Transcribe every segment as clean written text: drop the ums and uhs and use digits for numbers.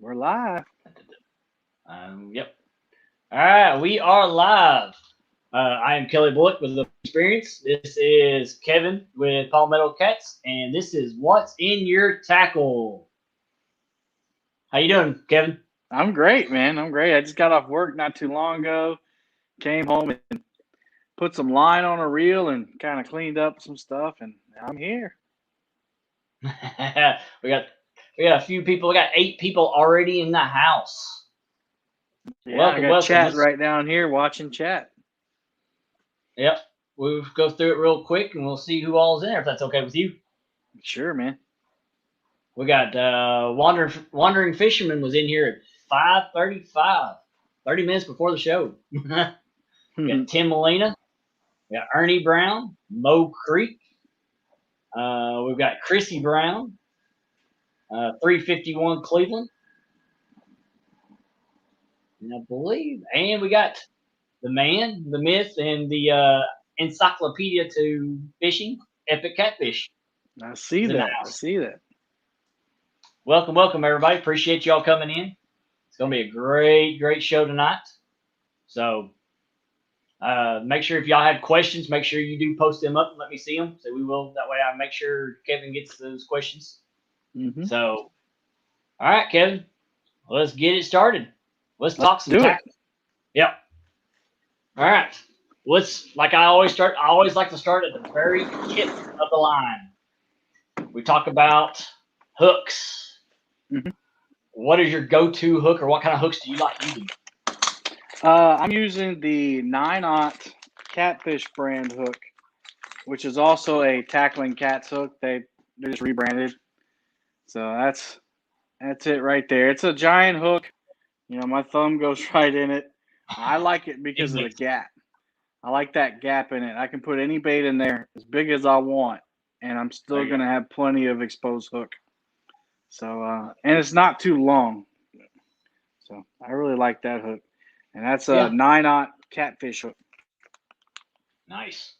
We're live. Yep. All right, we are live. I am Kelly Bullock with the experience. This is Kevin with Palmetto Cats, and this is What's in Your Tackle. How you doing, Kevin? I'm great, man. I'm great. I just got off work not too long ago. Came home and put some line on a reel and kind of cleaned up some stuff, and I'm here. we got a few people. We got 8 people already in the house. Yeah, Welcome, I got welcome. chat right down here watching chat. Yep. We'll go through it real quick, and we'll see who all's in there, if that's okay with you. Sure, man. We got Wandering Fisherman was in here at 5:35, 30 minutes before the show. We got Tim Molina. We got Ernie Brown, Mo Creek. We've got Chrissy Brown, 351 Cleveland. And I believe, and we got the man, the myth, and the encyclopedia to fishing, Epic Catfish. I see that. I see that. Welcome, welcome, everybody. Appreciate y'all coming in. It's going to be a great, great show tonight. So make sure if y'all have questions, make sure you do post them up and let me see them. So we will. That way I make sure Kevin gets those questions. Mm-hmm. So, all right, Kevin, let's get it started. Let's talk some tackle. Yep. All right. Like I always like to start at the very tip of the line. We talk about hooks. Mm-hmm. What is your go-to hook, or what kind of hooks do you like using? I'm using the 9/0 Catfish brand hook, which is also a Tackling Cats hook. They're just rebranded. So that's it right there. It's a giant hook. You know, my thumb goes right in it. I like it because of the gap. I like that gap in it. I can put any bait in there as big as I want, and I'm still going to have plenty of exposed hook. So, and it's not too long. So I really like that hook. And that's a 9/0 Catfish hook. Nice.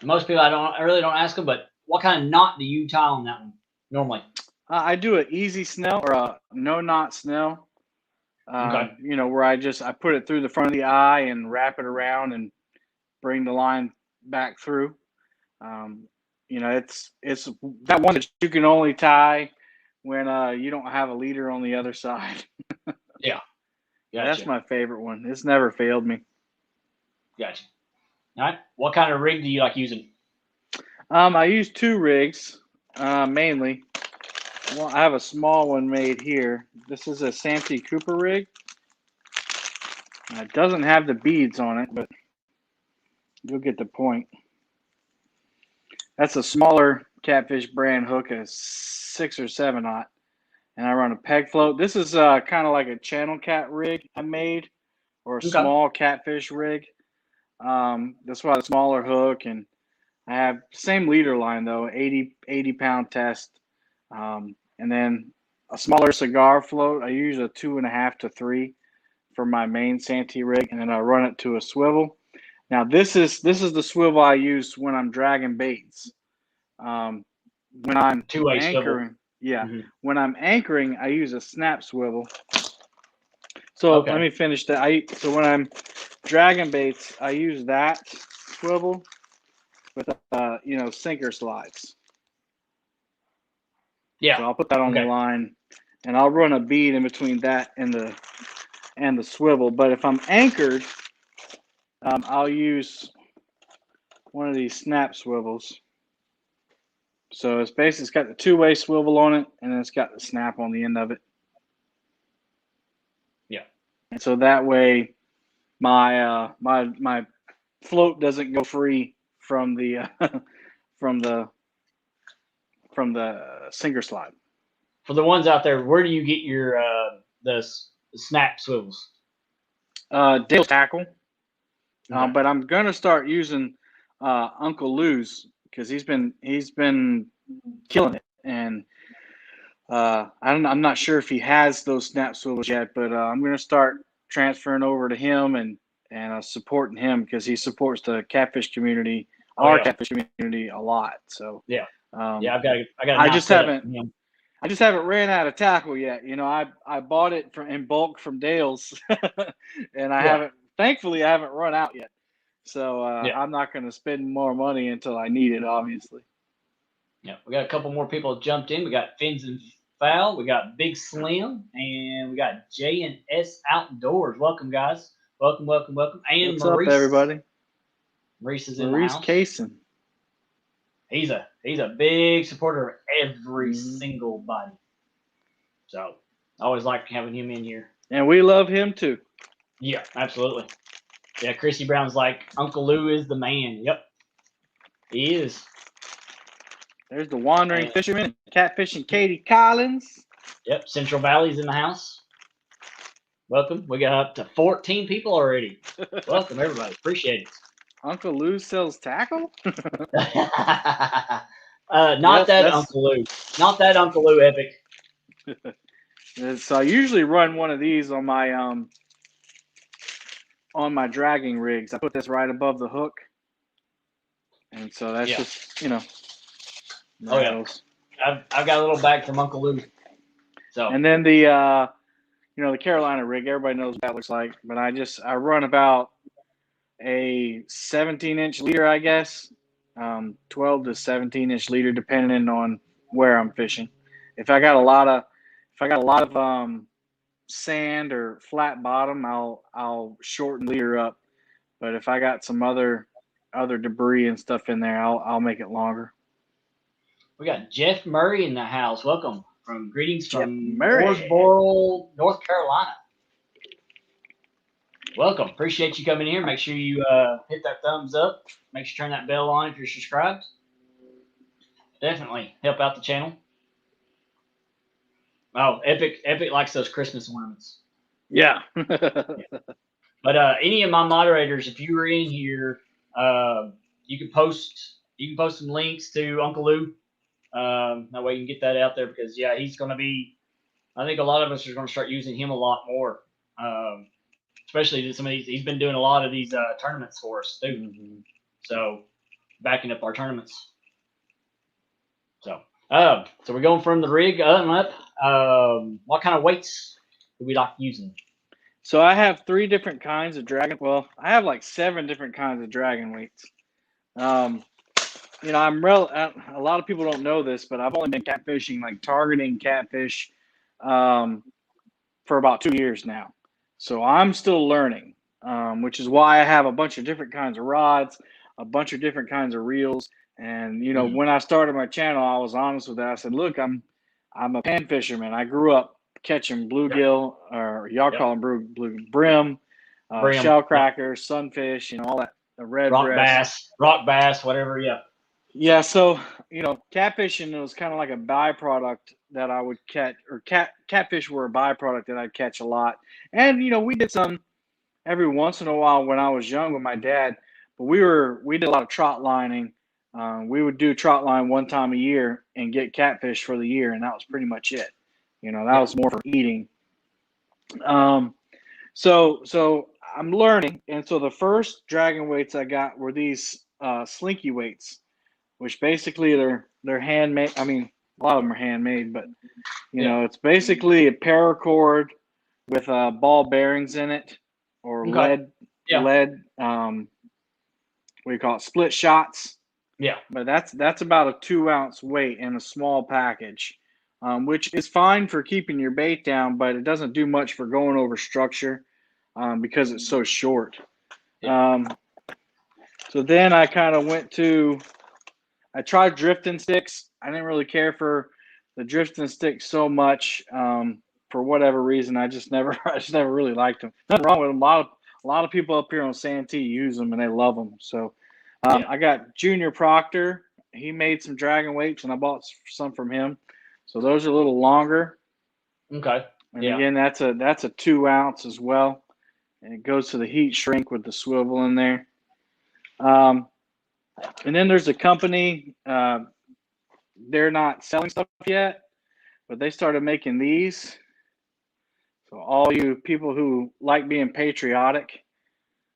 Most people I really don't ask them, but what kind of knot do you tie on that one normally? I do an easy snell or a no knot snell. Okay. You know, where I put it through the front of the eye and wrap it around and bring the line back through. You know, it's that one that you can only tie when you don't have a leader on the other side. Yeah. Gotcha. That's my favorite one. It's never failed me. Gotcha. All right. What kind of rig do you like using? I use 2 rigs mainly. Well, I have a small one made here. This is a Santee Cooper rig. It doesn't have the beads on it, but you'll get the point. That's a smaller Catfish brand hook, a 6 or 7/0, and I run a peg float. This is kind of like a channel cat rig I made, or a small catfish rig. That's why the smaller hook, and I have same leader line though, 80 pound test, and then a smaller cigar float. I use a 2.5 to 3 for my main Santee rig, and then I run it to a swivel. Now this is the swivel I use when I'm dragging baits. When I'm two-way anchoring, swivel. When I'm anchoring, I use a snap swivel. So let me finish that. So when I'm dragging baits, I use that swivel with sinker slides. Yeah. So I'll put that on the line, and I'll run a bead in between that and the swivel. But if I'm anchored, I'll use one of these snap swivels. So it's got the 2-way swivel on it, and then it's got the snap on the end of it. Yeah. And so that way, my float doesn't go free from the from the sinker slide. For the ones out there, where do you get your the snap swivels? Dale's Tackle. But I'm gonna start using Uncle Lou's because he's been killing it, and I'm not sure if he has those snap swivels yet, but I'm gonna start transferring over to him and supporting him because he supports the catfish community, catfish community a lot. So Yeah, I got. I just haven't ran out of tackle yet. You know, I bought it in bulk from Dale's, and thankfully I haven't run out yet. So I'm not going to spend more money until I need it, obviously. Yeah, we got a couple more people jumped in. We got Fins and Foul, we got Big Slim, and we got J and S Outdoors. Welcome, guys. Welcome. And What's Maurice, up, everybody? Maurice is in the house. Kaysen. He's a big supporter of every single body. So I always like having him in here. And we love him too. Yeah, absolutely. Yeah, Chrissy Brown's like, Uncle Lou is the man. Yep, he is. There's the Wandering Fisherman, Catfishing Katie Collins. Yep, Central Valley's in the house. Welcome. We got up to 14 people already. Welcome, everybody. Appreciate it. Uncle Lou sells tackle? Not that Uncle Lou, Epic. So I usually run one of these on my dragging rigs. I put this right above the hook. And so that's just, you know. Oh, yeah. I've got a little bag from Uncle Lou. So. And then the Carolina rig, everybody knows what that looks like. But I run about a 17-inch leader, I guess. 12 to 17-inch leader, depending on where I'm fishing. If I got a lot of sand or flat bottom, I'll shorten leader up. But if I got some other debris and stuff in there, I'll make it longer. We got Jeff Murray in the house. Welcome. Greetings from Mooresboro, North Carolina. Welcome. Appreciate you coming here. Make sure you hit that thumbs up. Make sure you turn that bell on if you're subscribed. Definitely help out the channel. Oh, Epic likes those Christmas ornaments. Yeah. But any of my moderators, if you were in here, you can post some links to Uncle Lou. That way you can get that out there because he's going to be. I think a lot of us are going to start using him a lot more. Especially some of these. He's been doing a lot of these tournaments for us too. Mm-hmm. So backing up our tournaments. So we're going from the rig up. What kind of weights do we like using? So I have 3 different kinds of dragon. Well, I have like 7 different kinds of dragon weights. You know, a lot of people don't know this, but I've only been catfishing, like targeting catfish, for about 2 years now. So I'm still learning, which is why I have a bunch of different kinds of rods, a bunch of different kinds of reels. And, you know, when I started my channel, I was honest with that. I said, look, I'm a pan fisherman. I grew up catching bluegill, or y'all call them brim, shell crackers, sunfish, you know, all that, the red rock bass, whatever. Yeah. Yeah. So, you know, catfishing was kind of like a byproduct that I would catch, or catfish were a byproduct that I'd catch a lot. And, you know, we did some every once in a while when I was young with my dad, but we did a lot of trot lining. We would do trot line one time a year and get catfish for the year, and that was pretty much it. You know, that was more for eating. So I'm learning, and so the first dragon weights I got were these Slinky Weights, which basically they're handmade. I mean, a lot of them are handmade, but you know, it's basically a paracord with ball bearings in it, or lead. What do you call it? Split shots. Yeah. But that's about a 2-ounce weight in a small package, which is fine for keeping your bait down, but it doesn't do much for going over structure because it's so short. Yeah. So then I kind of I tried drifting sticks. I didn't really care for the drifting sticks so much for whatever reason. I just never really liked them. Nothing wrong with them. A lot of people up here on Santee use them and they love them. So I got Junior Proctor. He made some dragon weights and I bought some from him. So those are a little longer. Okay. And again, that's a 2 ounce as well. And it goes to the heat shrink with the swivel in there. And then there's a company, they're not selling stuff yet, but they started making these. So all you people who like being patriotic,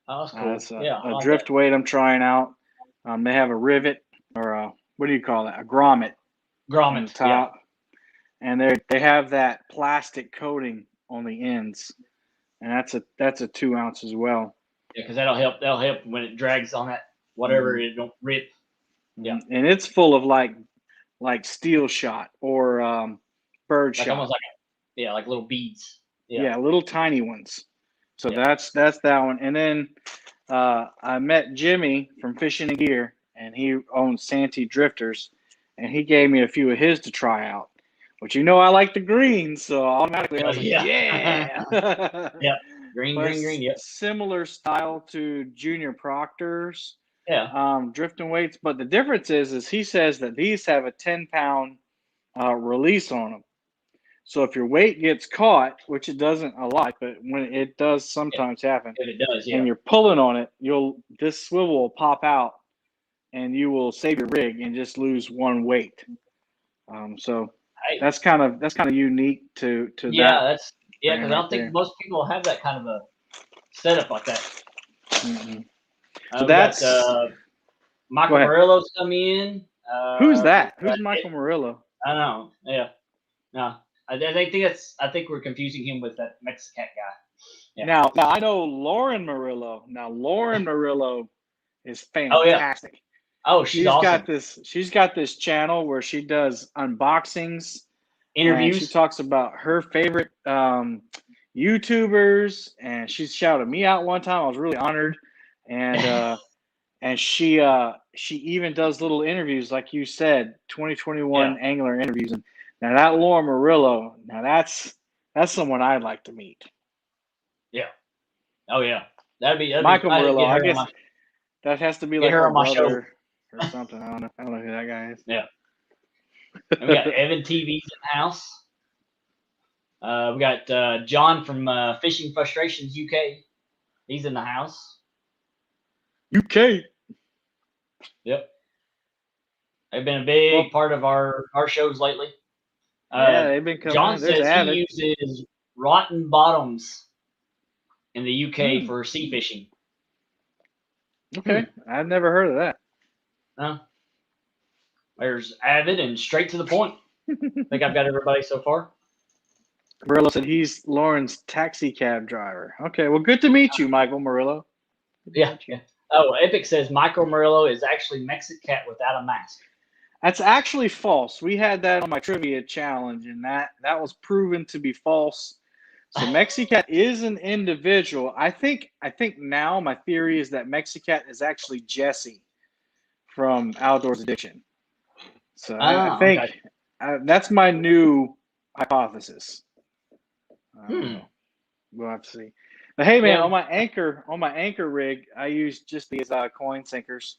that's cool. it's a drift weight I'm trying out. They have a rivet or a what do you call that? A grommet on the Grommet. Yeah. top, and they have that plastic coating on the ends, and that's a 2 ounce as well. Yeah, because that'll help. That'll help when it drags on that whatever it don't rip. Yeah. And it's full of like steel shot or bird Like shot. almost like like little beads. Yeah, little tiny ones. So Yeah. that's that one. And then I met Jimmy from Fishing and Gear, and he owns Santee Drifters, and he gave me a few of his to try out. Which I like the green, so automatically I was like, yeah. Yeah. Green. Yep. Similar style to Junior Proctor's. Yeah. Drifting weights, but the difference is he says that these have a 10-pound release on them. So if your weight gets caught, which it doesn't a lot, but when it does sometimes happen, If it does, and you're pulling on it, this swivel will pop out, and you will save your rig and just lose one weight. So that's kind of unique to that. That's because I don't think most people have that kind of a setup like that. Mm-hmm. So that's Michael Murillo's come in. Who's that? Who's Michael Murillo? I don't know. Yeah, no, I think we're confusing him with that Mexican guy. Yeah. Now I know Lauren Murillo. Now Lauren Murillo is fantastic. Oh, she's awesome. She's got this channel where she does unboxings, interviews. She talks about her favorite YouTubers, and she shouted me out one time. I was really honored, and and she even does little interviews, like you said, 2021 angler interviews. And now that Lauren Murillo, that's someone I'd like to meet. Yeah. Oh yeah, that'd be Michael Murillo. I guess that has to be like her brother or something. I don't know who that guy is. Yeah. And we got Evan TV's in the house. We got John from Fishing Frustrations UK. He's in the house. UK. Yep. They've been a big part of our shows lately. Yeah, they've been coming. John says he uses rotten bottoms in the UK for sea fishing. Okay. I've never heard of that. No. There's Avid and straight to the point. I think I've got everybody so far. Murillo said he's Lauren's taxi cab driver. Okay, well, good to meet you, Michael Murillo. Yeah. Oh, Epic says Michael Murillo is actually Mexican without a mask. That's actually false. We had that on my trivia challenge, and that was proven to be false. So Mexicat is an individual. I think now my theory is that Mexicat is actually Jesse from Outdoors Addiction. So I think that's my new hypothesis. We'll have to see. But hey, man, on my anchor rig, I use just these coin sinkers.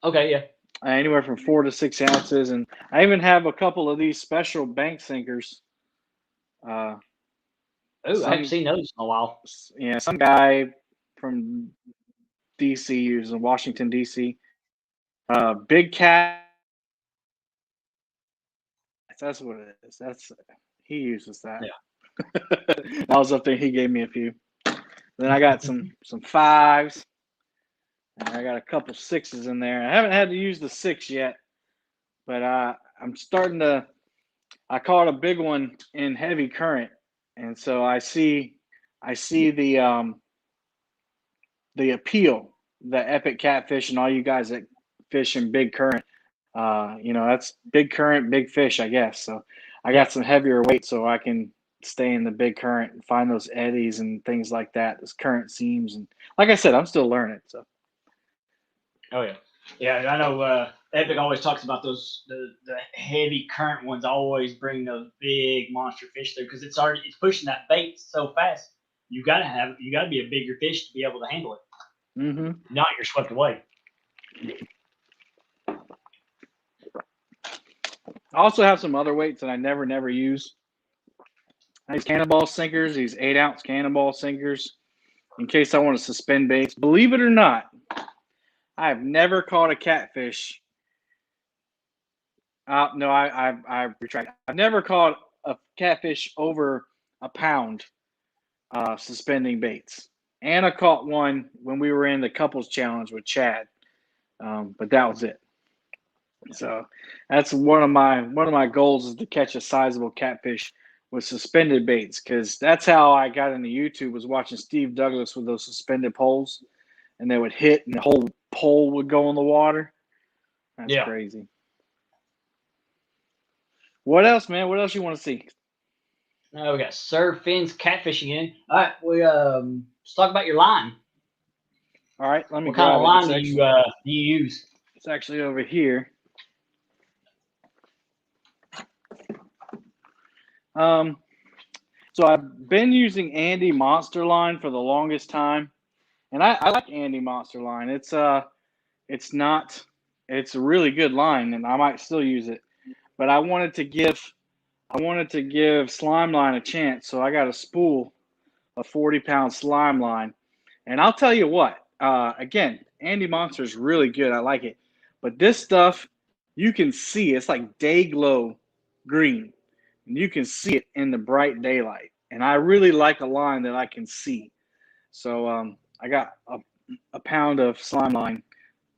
Okay, yeah. Anywhere from 4 to 6 ounces, and I even have a couple of these special bank sinkers. I haven't seen those in a while. Yeah, some guy from DC uses Washington DC. Big Cat. That's what it is. He uses that. Yeah. I was up there. He gave me a few. Then I got some 5s. And I got a couple 6s in there. I haven't had to use the 6 yet, but I'm starting to. I caught a big one in heavy current, and so I see the appeal, the epic catfish, and all you guys that fish in big current. That's big current, big fish, I guess. So I got some heavier weight, so I can stay in the big current and find those eddies and things like that. Those current seams, and like I said, I'm still learning. So. Oh yeah. I know. Epic always talks about those the heavy current ones. Always bring those big monster fish there because it's pushing that bait so fast. You gotta be a bigger fish to be able to handle it. Mm-hmm. Not you're swept away. I also have some other weights that I never use. These cannonball sinkers, these 8-ounce cannonball sinkers, in case I want to suspend baits. Believe it or not, I have never caught a catfish. No, I retract. I've never caught a catfish over a pound suspending baits. And I caught one when we were in the couples challenge with Chad. But that was it. So that's one of my goals is to catch a sizable catfish with suspended baits, because that's how I got into YouTube, was watching Steve Douglas with those suspended poles, and they would hit and the whole pole would go in the water. That's Yeah. crazy. What else, man? What else you want to see? Now we got Sir Finn's catfishing in. All right, let's talk about your line. All right, let me What kind grab of it. line do you use? It's actually over here. So I've been using Andy Monster Line for the longest time, and I like Andy Monster Line. It's a really good line, and I might still use it. But I wanted to give Slime Line a chance, so I got a spool of 40-pound Slime Line, and I'll tell you what. Again, Andy Monster is really good. I like it, but this stuff you can see it's like day glow green. And you can see it in the bright daylight. And I really like a line that I can see. So I got a pound of Slime Line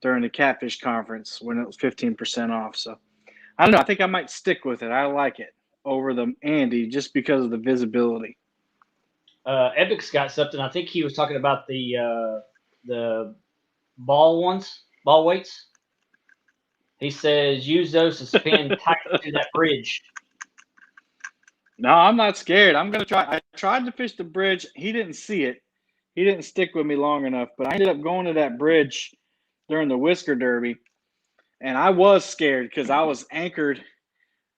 during the Catfish Conference when it was 15% off. So I don't know. I think I might stick with it. I like it over the Andy just because of the visibility. Epic's got something. I think he was talking about the ball weights. He says use those to spin tight to that bridge. No, I'm not scared. I'm gonna try. I tried to fish the bridge. He didn't see it. He didn't stick with me long enough. But I ended up going to that bridge during the Whisker Derby, and I was scared because I was anchored.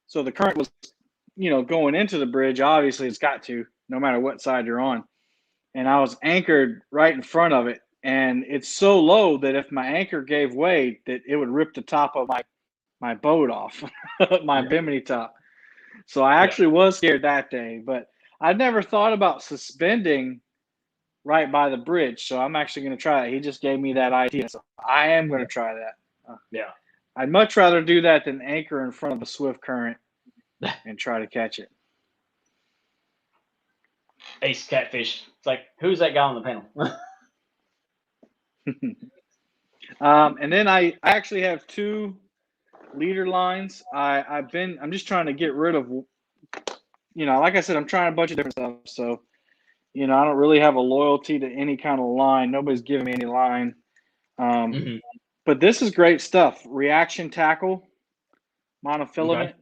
So the current was, going into the bridge. Obviously, it's got to, no matter what side you're on. And I was anchored right in front of it, and it's so low that if my anchor gave way, that it would rip the top of my boat off, my bimini top. So I actually was scared that day, but I never thought about suspending right by the bridge. So I'm actually going to try it. He just gave me that idea. So I am going to try that. Yeah. I'd much rather do that than anchor in front of a swift current and try to catch it. Ace Catfish. It's like, who's that guy on the panel? And then I actually have two leader lines. I'm just trying to get rid of, like I said, I'm trying a bunch of different stuff. So, I don't really have a loyalty to any kind of line. Nobody's giving me any line. But this is great stuff. Reaction tackle, monofilament,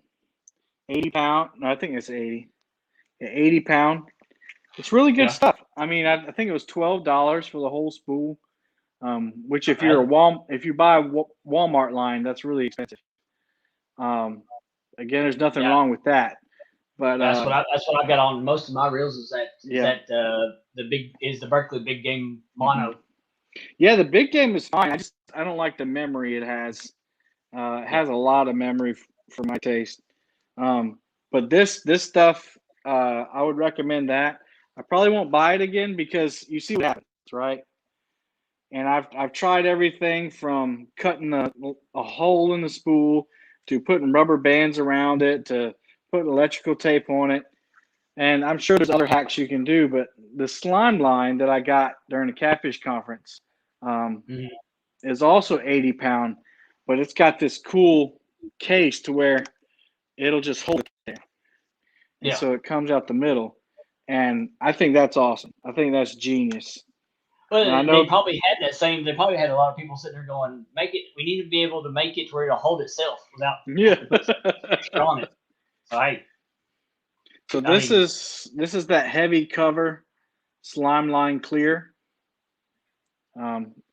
80 pound. No, I think it's 80. Yeah, 80 pound. It's really good stuff. I mean, I think it was $12 for the whole spool. Which if you buy a Walmart line, that's really expensive. Again, there's nothing wrong with that. But that's what I've got on most of my reels. Is the Berkeley Big Game mono. Yeah, the big game is fine. I don't like the memory it has. It has a lot of memory for my taste. But this stuff, I would recommend that. I probably won't buy it again because you see what happens, right? And I've tried everything from cutting a hole in the spool to putting rubber bands around it to putting electrical tape on it. And I'm sure there's other hacks you can do, but the slime line that I got during the Catfish Conference is also 80 pound, but it's got this cool case to where it'll just hold it there. And so it comes out the middle. And I think that's awesome. I think that's genius. Well, they probably had that same. They probably had a lot of people sitting there going, "Make it. We need to be able to make it to where it'll hold itself without on it." Right. So this is that heavy cover slime line clear.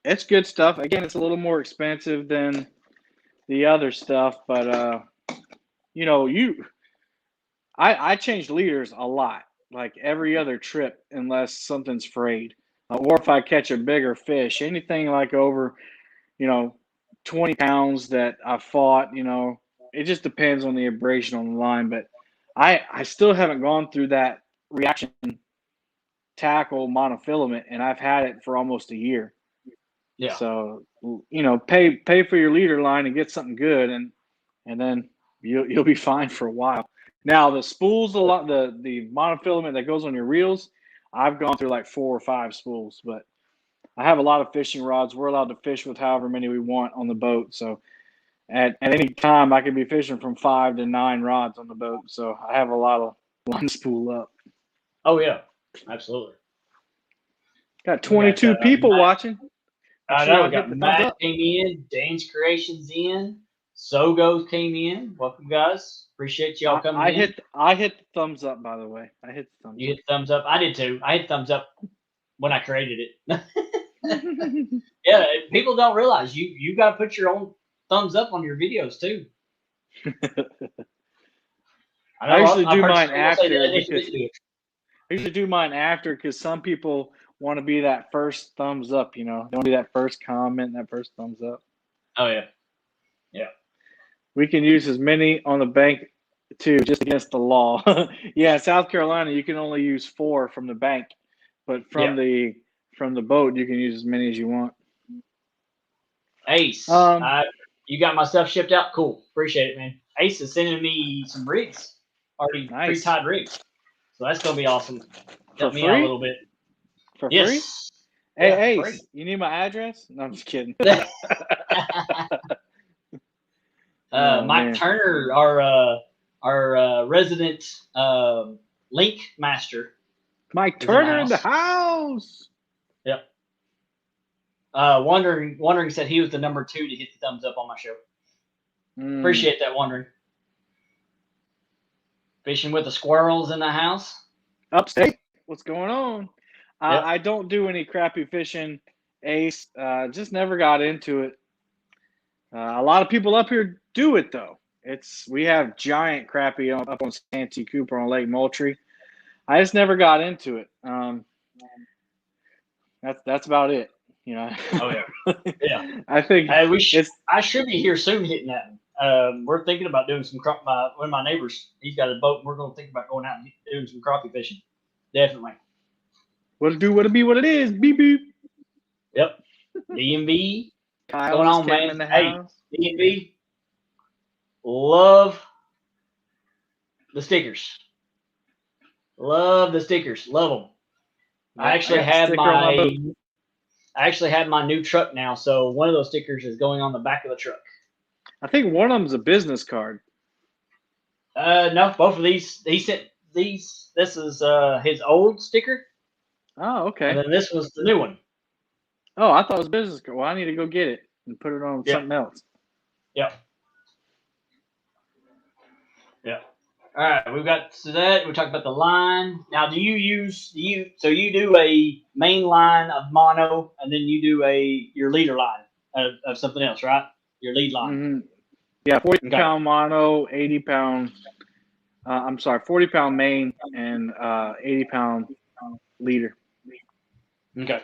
It's good stuff. Again, it's a little more expensive than the other stuff, but I change leaders a lot, like every other trip, unless something's frayed. Or if I catch a bigger fish, anything like over, 20 pounds that I fought, it just depends on the abrasion on the line. But I still haven't gone through that reaction tackle monofilament, and I've had it for almost a year. Yeah. So, pay for your leader line and get something good, and then you'll be fine for a while. Now the spools, the monofilament that goes on your reels, I've gone through like 4 or 5 spools, but I have a lot of fishing rods. We're allowed to fish with however many we want on the boat. So at any time I could be fishing from 5 to 9 rods on the boat. So I have a lot of line spool up. Oh yeah, absolutely. Got 22 people watching. I know. We got Matt came in, Dane's Creations in, Sogo came in. Welcome, guys. Appreciate y'all coming in. I hit the thumbs up, by the way. I hit the thumbs up. You hit thumbs up. I did too. I hit thumbs up when I created it. Yeah, people don't realize you got to put your own thumbs up on your videos too. I usually do mine after because some people want to be that first thumbs up, you know. They want to be that first comment, that first thumbs up. Oh yeah. Yeah. We can use as many on the bank too, just against the law. Yeah, South Carolina you can only use 4 from the bank, but from the boat you can use as many as you want. Ace, you got my stuff shipped out? Cool. Appreciate it, man. Ace is sending me some rigs. Already pre-tied rigs. So that's gonna be awesome. Help me out a little bit. For free? Hey, Ace, you need my address? No, I'm just kidding. Mike Turner, our resident link master. Mike Turner in the house. Yep. Wondering said he was the number 2 to hit the thumbs up on my show. Appreciate that, Wondering. Fishing with the squirrels in the house. Upstate. What's going on? Yep. I don't do any crappie fishing, Ace. Just never got into it. A lot of people up here do it though. We have giant crappie up on Santee Cooper on Lake Moultrie. I just never got into it. That's about it. You know. Oh yeah. Yeah. I think I should be here soon hitting that. We're thinking about doing some one of my neighbors, he's got a boat, and we're going to think about going out and doing some crappie fishing. Definitely. What'll do, what'll be, what it is. Beep, beep. Yep. DMV. What's going on, man? In the house. DMV. Love the stickers. Love the stickers. Love them. Yeah, I actually have my new truck now, so one of those stickers is going on the back of the truck. I think one of them's a business card. No, both of these. He sent these. This is his old sticker. Oh, okay. And then this was the new one. Oh, I thought it was a business card. Well, I need to go get it and put it on something else. Yep. Yeah. All right, we've got to that. We talked about the line. Now, do you do a main line of mono, and then you do your leader line of something else, right? Your lead line. Mm-hmm. Yeah, 40-pound mono, 80-pound. 40-pound main and 80-pound leader. Okay.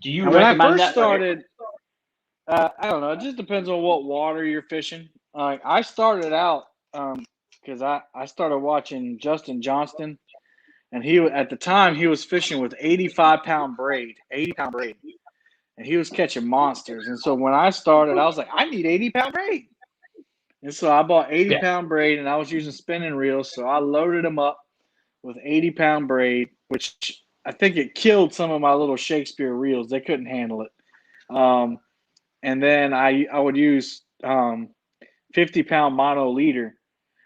Do you when I first started? I don't know. It just depends on what water you're fishing. I started out because I started watching Justin Johnston, and at the time he was fishing with 80-pound braid, and he was catching monsters. And so when I started, I was like, I need 80-pound braid. And so I bought 80-pound braid, and I was using spinning reels. So I loaded them up with 80-pound braid, which I think it killed some of my little Shakespeare reels. They couldn't handle it. And then I would use 50-pound mono leader,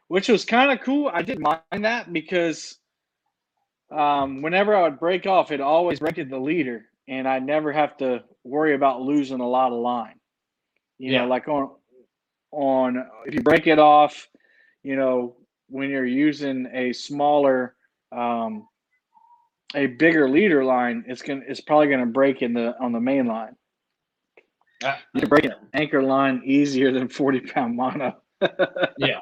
which was kind of cool. I didn't mind that because whenever I would break off, it always breaked the leader, and I never have to worry about losing a lot of line. You know, like on if you break it off, you know, when you're using a smaller, a bigger leader line, it's probably gonna break on the main line. You can break an anchor line easier than 40-pound mono. Yeah.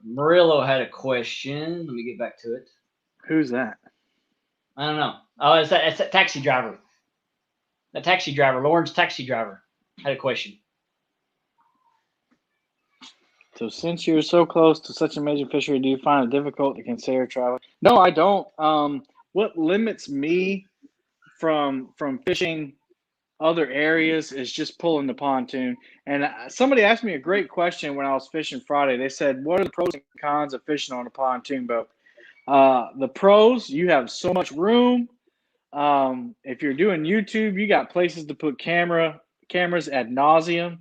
Murillo had a question. Let me get back to it. Who's that? I don't know. Oh, it's that taxi driver. The taxi driver, Lauren's taxi driver, had a question. So since you're so close to such a major fishery, do you find it difficult to consider traveling? No, I don't. What limits me from fishing other areas is just pulling the pontoon. And somebody asked me a great question when I was fishing Friday. They said, what are the pros and cons of fishing on a pontoon boat? The pros, you have so much room. If you're doing YouTube, you got places to put cameras ad nauseum.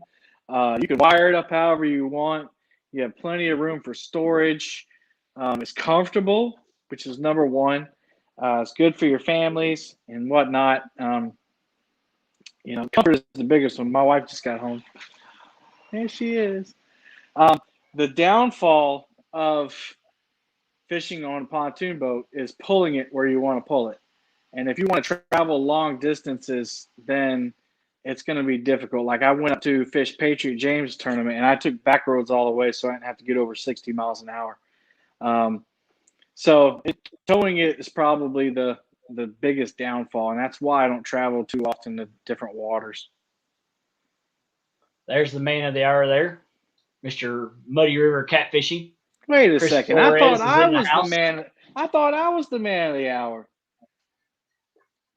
You can wire it up however you want. You have plenty of room for storage. It's comfortable, which is number one. It's good for your families and whatnot. Comfort is the biggest one. My wife just got home. There she is. The downfall of fishing on a pontoon boat is pulling it where you want to pull it. And if you want to travel long distances, then it's going to be difficult. Like I went up to fish Patriot James tournament, and I took back roads all the way, so I didn't have to get over 60 miles an hour. Towing it is probably the biggest downfall, and that's why I don't travel too often to different waters. There's the man of the hour there, Mr. Muddy River Catfishing. Wait a second. I thought I was the man. I thought I was the man of the hour.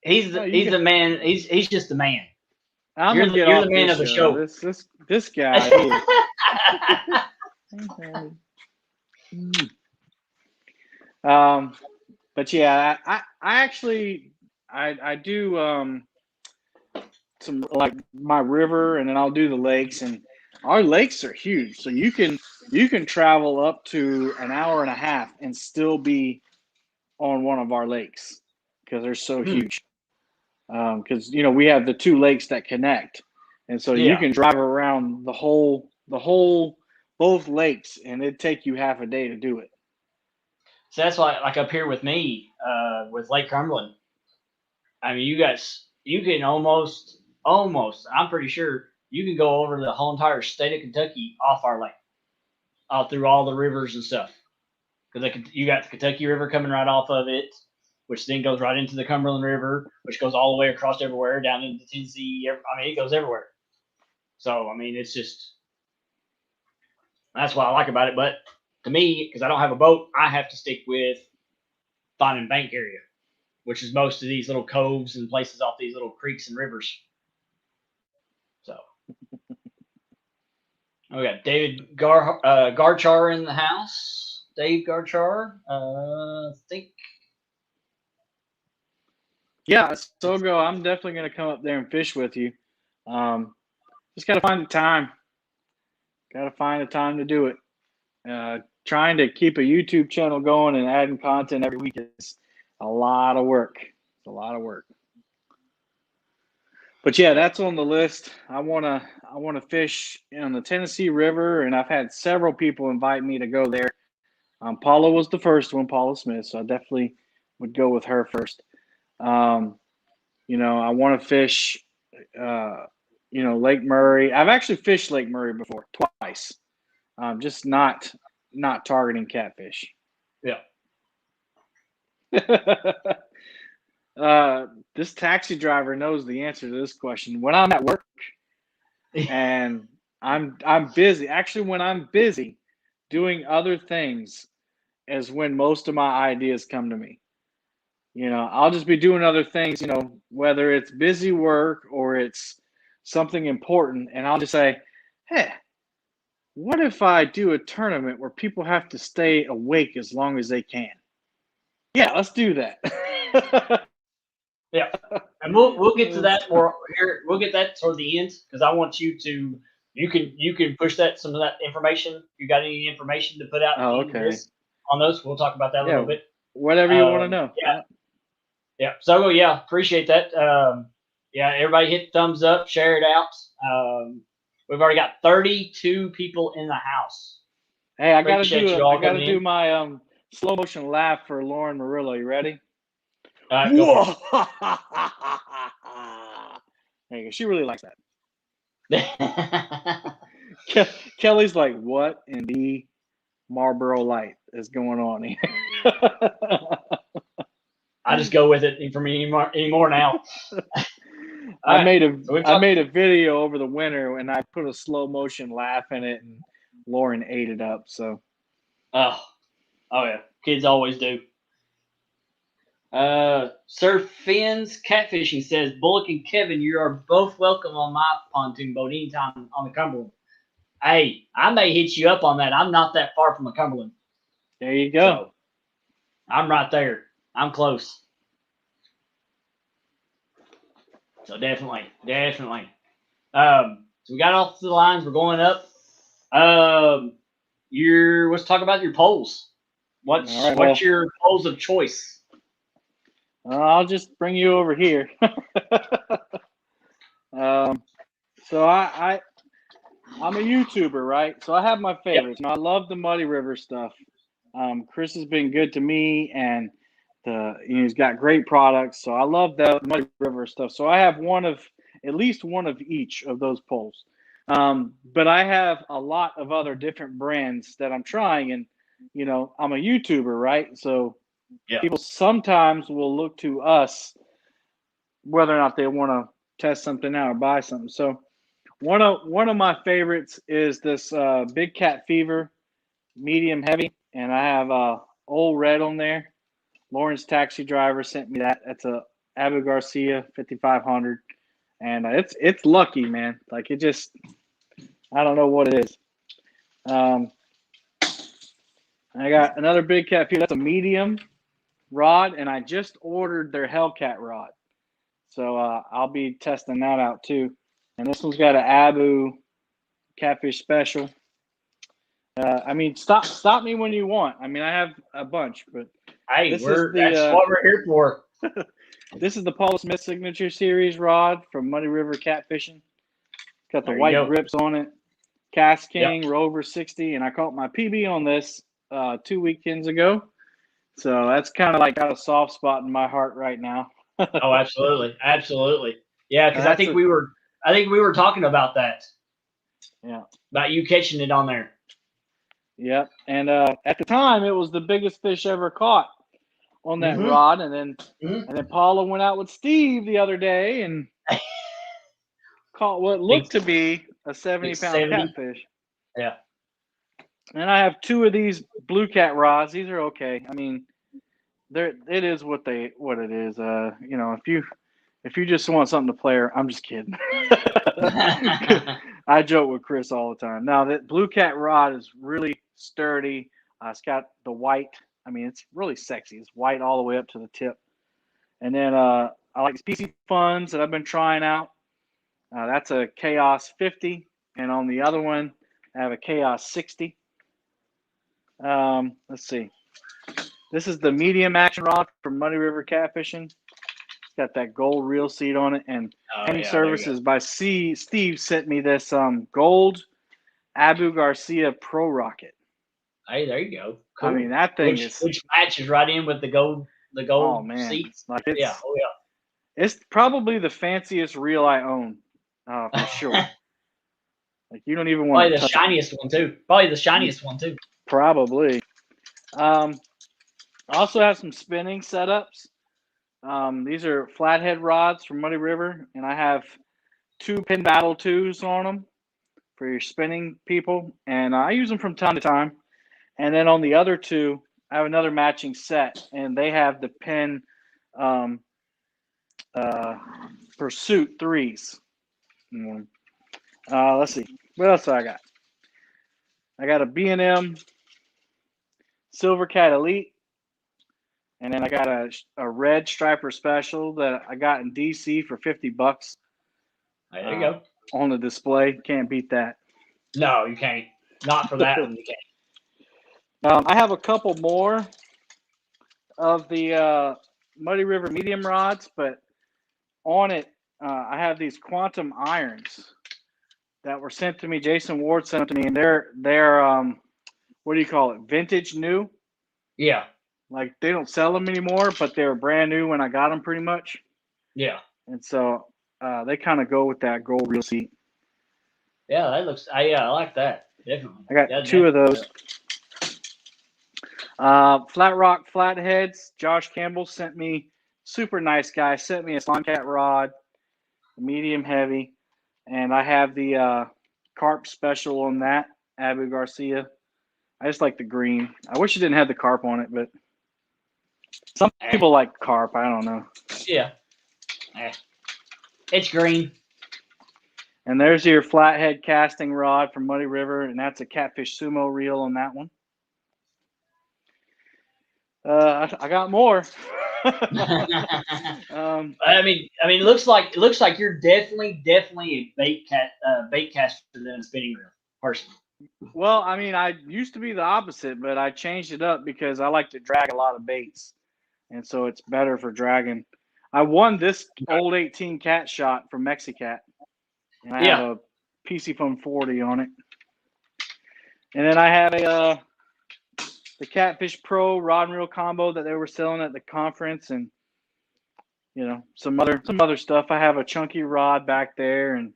He's the man. He's just the man. You're the man of the show. This guy. But yeah, I actually do some like my river, and then I'll do the lakes, and our lakes are huge, so you can travel up to an hour and a half and still be on one of our lakes because they're so huge. Because we have the two lakes that connect, and so you can drive around the whole both lakes, and it'd take you half a day to do it. So that's why, like up here with me, with Lake Cumberland, I mean, you can almost, I'm pretty sure you can go over the whole entire state of Kentucky off our lake, all through all the rivers and stuff. Because you got the Kentucky River coming right off of it, which then goes right into the Cumberland River, which goes all the way across everywhere, down into Tennessee. I mean, it goes everywhere. So, I mean, it's just, that's what I like about it. But to me, because I don't have a boat, I have to stick with finding bank area, which is most of these little coves and places off these little creeks and rivers. So, we got David Garchar in the house. Dave Garchar, I think. Yeah, Sogo, I'm definitely going to come up there and fish with you. Just got to find the time. Got to find the time to do it. Trying to keep a YouTube channel going and adding content every week is a lot of work. It's a lot of work. But yeah, that's on the list. I want to fish on the Tennessee River, and I've had several people invite me to go there. Paula was the first one, Paula Smith, so I definitely would go with her first. I want to fish, Lake Murray. I've actually fished Lake Murray before, twice. Just not targeting catfish. Yeah. This taxi driver knows the answer to this question. When I'm at work and I'm busy, actually when I'm busy doing other things is when most of my ideas come to me. I'll just be doing other things, whether it's busy work or it's something important, and I'll just say, hey, what if I do a tournament where people have to stay awake as long as they can? Yeah, let's do that. Yeah, and we'll get to that more here. We'll get that toward the end because I want you to. You can push some of that information. You got any information to put out on those? We'll talk about that a little bit. Whatever you want to know. Yeah. So appreciate that. Everybody hit thumbs up, share it out. We've already got 32 people in the house. Hey, I got to do my slow motion laugh for Lauren Murillo. You ready? All right, go for it. There you go. She really likes that. Kelly's like, what in the Marlboro Light is going on here? I just go with it for me anymore now. I made a video over the winter and I put a slow motion laugh in it, and Lauren ate it up. So, oh yeah, kids always do. Sir Finn's Catfishing says, Bullock and Kevin, you are both welcome on my pontoon boat anytime on the Cumberland. Hey, I may hit you up on that. I'm not that far from the Cumberland. There you go. So, I'm right there. I'm close. So definitely. So we got off the lines. We're going up. Let's talk about your poles. What's your poles of choice? I'll just bring you over here. So I'm a YouTuber, right? So I have my favorites. Yep. I love the Muddy River stuff. Chris has been good to me, and he's got great products. So I love the Muddy River stuff. So I have at least one of each of those poles. But I have a lot of other different brands that I'm trying, and I'm a YouTuber, right? So people sometimes will look to us whether or not they want to test something out or buy something. So one of my favorites is this Big Cat Fever medium heavy, and I have Old Red on there. Lauren's taxi driver sent me that. That's a Abu Garcia 5500, and it's lucky, man. Like it just, I don't know what it is. I got another Big Cat Fever. That's a medium rod, and I just ordered their Hellcat rod, so I'll be testing that out too. And this one's got an Abu Catfish Special. I mean, stop me when you want. I mean, I have a bunch, but hey, that's what we're here for. This is the Paul Smith Signature Series rod from Muddy River Catfishing. It's got the white grips on it. Cast King, Rover 60, and I caught my PB on this 2 weekends ago. So that's kind of like got a soft spot in my heart right now. Oh, absolutely, absolutely, yeah. Because I think we were talking about that. Yeah, about you catching it on there. Yep, and at the time it was the biggest fish ever caught on that rod, and then Paula went out with Steve the other day and caught what looked to be a 70-pound catfish. Yeah. And I have two of these Blue Cat rods. These are okay. I mean, it is what it is. If you just want something to play, I'm just kidding. I joke with Chris all the time. Now that Blue Cat rod is really sturdy. It's got the white. I mean, it's really sexy. It's white all the way up to the tip. And then I like these PC funds that I've been trying out. That's a Chaos 50, and on the other one, I have a Chaos 60. Let's see. This is the medium action rod from Muddy River Catfishing. It's got that gold reel seat on it, and Services by Steve sent me this gold Abu Garcia Pro Rocket. Hey, there you go. Cool. I mean, that thing which matches right in with the gold seats. Like it's probably the fanciest reel I own, for sure. Like you don't even want probably the shiniest one too. Probably the shiniest one too. Probably. I also have some spinning setups. These are flathead rods from Muddy River, and I have 2 Pin Battle 2s on them for your spinning people, and I use them from time to time. And then on the other 2, I have another matching set, and they have the Pin Pursuit 3s. Let's see. What else do I got? I got a B&M Silver Cat Elite. And then I got a red striper special that I got in DC for $50. There you go. On the display. Can't beat that. No, you can't. Not for that one, you can't. I have a couple more of the Muddy River medium rods, but on it, I have these quantum irons that were sent to me. Jason Ward sent them to me, and they're what do you call it? Vintage new. Yeah. Like they don't sell them anymore, but they were brand new when I got them, pretty much. Yeah. And so they kind of go with that gold reel seat. Yeah, that looks. I like that. Definitely. I got 2 of those. Flat Rock Flatheads. Josh Campbell sent me. Super nice guy. Sent me a Sloncat rod, medium heavy, and I have the carp special on that Abu Garcia. I just like the green. I wish it didn't have the carp on it, but some people like carp. I don't know. Yeah. It's green. And there's your flathead casting rod from Muddy River, and that's a Catfish Sumo reel on that one. I got more. I mean, it looks like you're definitely a bait caster than a spinning reel, personally. Well, I mean, I used to be the opposite, but I changed it up because I like to drag a lot of baits, and so it's better for dragging. I won this old 18 cat shot from Mexicat, and I have a PC Foam 40 on it. And then I have the Catfish Pro rod and reel combo that they were selling at the conference, and some other stuff. I have a chunky rod back there, and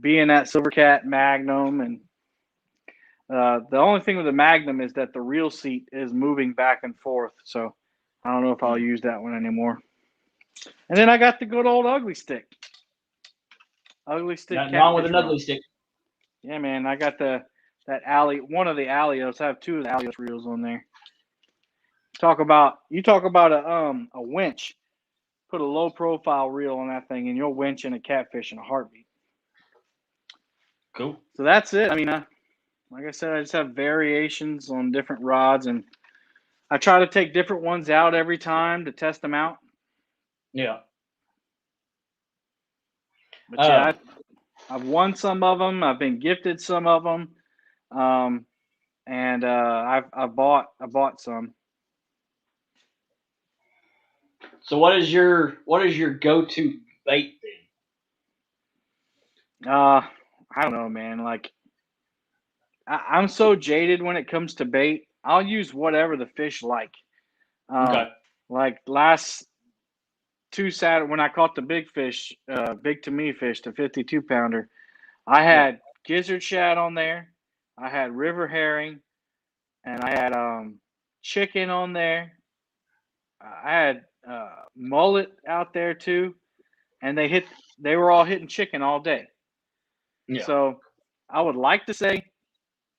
being that Silvercat Magnum, and the only thing with the Magnum is that the reel seat is moving back and forth, so I don't know if I'll use that one anymore. And then I got the good old ugly stick. Ugly stick. Nothing wrong with an ugly stick. Yeah, man, I got one of the Alios. I have two of the Alios reels on there. You talk about a winch. Put a low profile reel on that thing, and you'll winch in a catfish in a heartbeat. Cool. So that's it. I mean, like I said, I just have variations on different rods, and I try to take different ones out every time to test them out. Yeah. But yeah, I've won some of them. I've been gifted some of them, and I bought some. So what is your go-to bait then? I don't know, man. Like, I'm so jaded when it comes to bait. I'll use whatever the fish like. Like last two Saturday when I caught the big fish, big to me fish, the 52-pounder, I had gizzard shad on there. I had river herring, and I had chicken on there. I had mullet out there too, and they were all hitting chicken all day. Yeah. So I would like to say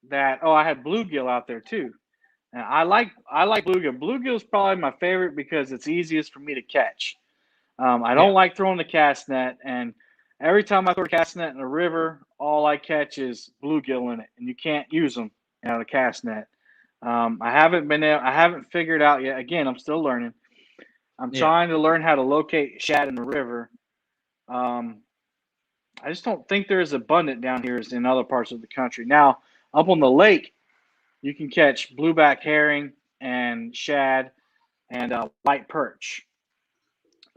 that I had bluegill out there too. And I like bluegill. Bluegill is probably my favorite because it's easiest for me to catch. I don't like throwing the cast net, and every time I throw a cast net in a river, all I catch is bluegill in it, and you can't use them the cast net. I haven't figured out yet. Again, I'm still learning. I'm trying to learn how to locate shad in the river. I just don't think they're as abundant down here as in other parts of the country. Now, up on the lake, you can catch blueback herring and shad and white perch.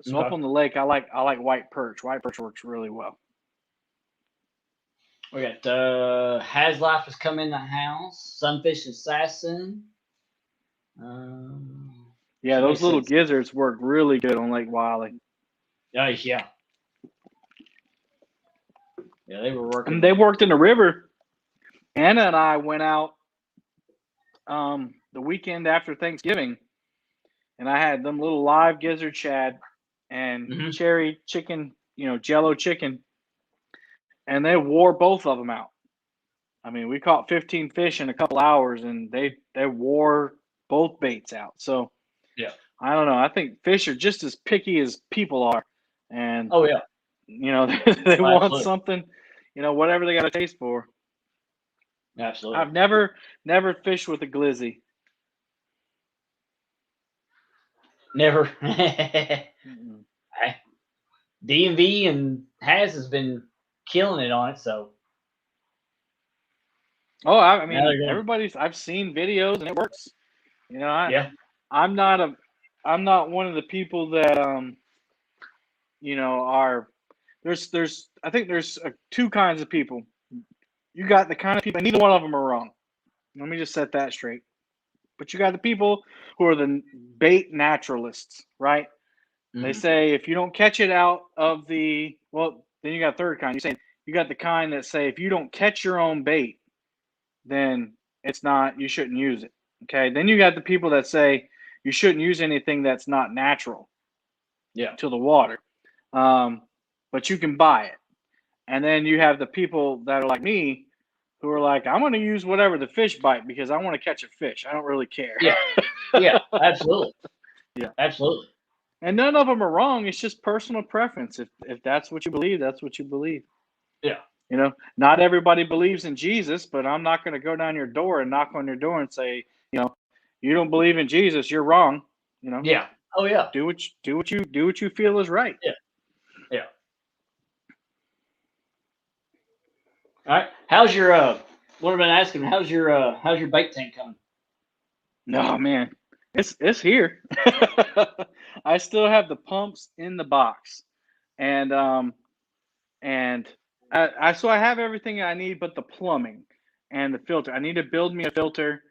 So up on the lake, I like white perch. White perch works really well. We got Haslife has come in the house. Sunfish Assassin. Yeah, those little gizzards work really good on Lake Wiley. Yeah. Yeah, they were working. And they worked in the river. Anna and I went out the weekend after Thanksgiving, and I had them little live gizzard shad and cherry chicken, jello chicken, and they wore both of them out. I mean, we caught 15 fish in a couple hours, and they wore both baits out. So I don't know. I think fish are just as picky as people are, and they want something, whatever they got a taste for. Absolutely. I've never fished with a glizzy. Never. DMV and has been killing it on it, so. Oh, I mean, I've seen videos and it works. I'm not one of the people that are I think there's two kinds of people. You got the kind of people, and neither one of them are wrong. Let me just set that straight. But you got the people who are the bait naturalists, right? Mm-hmm. They say if you don't catch it out of then you got a third kind. You got the kind that say if you don't catch your own bait, then you shouldn't use it. Okay. Then you got the people that say you shouldn't use anything that's not natural to the water. But you can buy it. And then you have the people that are like me who are like, I'm going to use whatever the fish bite because I want to catch a fish. I don't really care. Yeah, absolutely. Yeah, absolutely. And none of them are wrong. It's just personal preference. If that's what you believe, that's what you believe. Yeah. Not everybody believes in Jesus, but I'm not going to go down your door and knock on your door and say, you don't believe in Jesus, you're wrong. Yeah, Oh yeah. Do what you feel is right. Yeah. Yeah. All right. How's your what have I been asking? How's your bait tank coming? No, man, it's here. I still have the pumps in the box, and and so I have everything I need, but the plumbing and the filter. I need to build me a filter,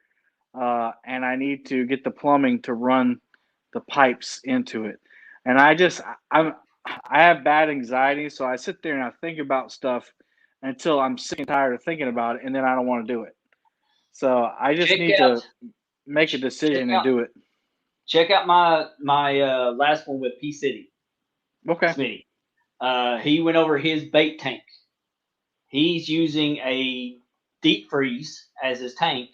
and I need to get the plumbing to run the pipes into it. And I have bad anxiety, so I sit there and I think about stuff until I'm sick and tired of thinking about it, and then I don't want to do it. So I just Check need out to make a check decision and out do it. check out my last one with P City Okay. Smitty. He went over his bait tank. He's using a deep freeze as his tank,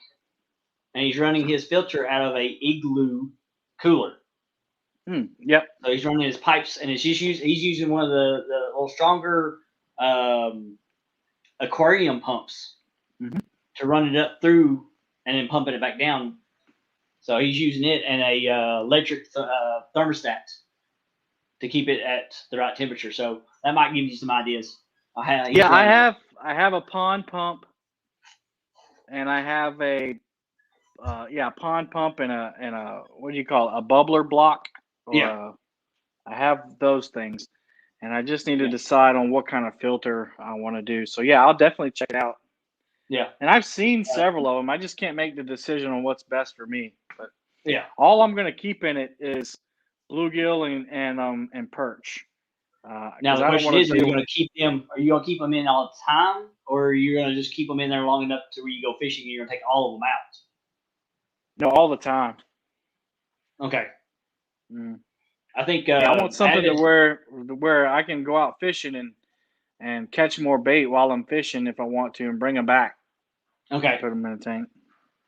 and he's running his filter out of a igloo cooler. Yep. So he's running his pipes, and he's using one of the little stronger aquarium pumps to run it up through and then pumping it back down. So he's using it and a electric thermostat to keep it at the right temperature. So that might give you some ideas. I have a pond pump, and I have a pond pump and a what do you call it, a bubbler block, or I have those things, and I just need to decide on what kind of filter I want to do. So yeah, I'll definitely check it out. Yeah, and I've seen several of them. I just can't make the decision on what's best for me. But yeah, all I'm going to keep in it is bluegill and perch. now the I don't question want is, are you going to keep them? Are you going to keep them in all the time, or are you going to just keep them in there long enough to where you go fishing and you're going to take all of them out? No, all the time. Okay. I think I want something to where I can go out fishing and catch more bait while I'm fishing if I want to, and bring them back. Okay. Put them in a tank.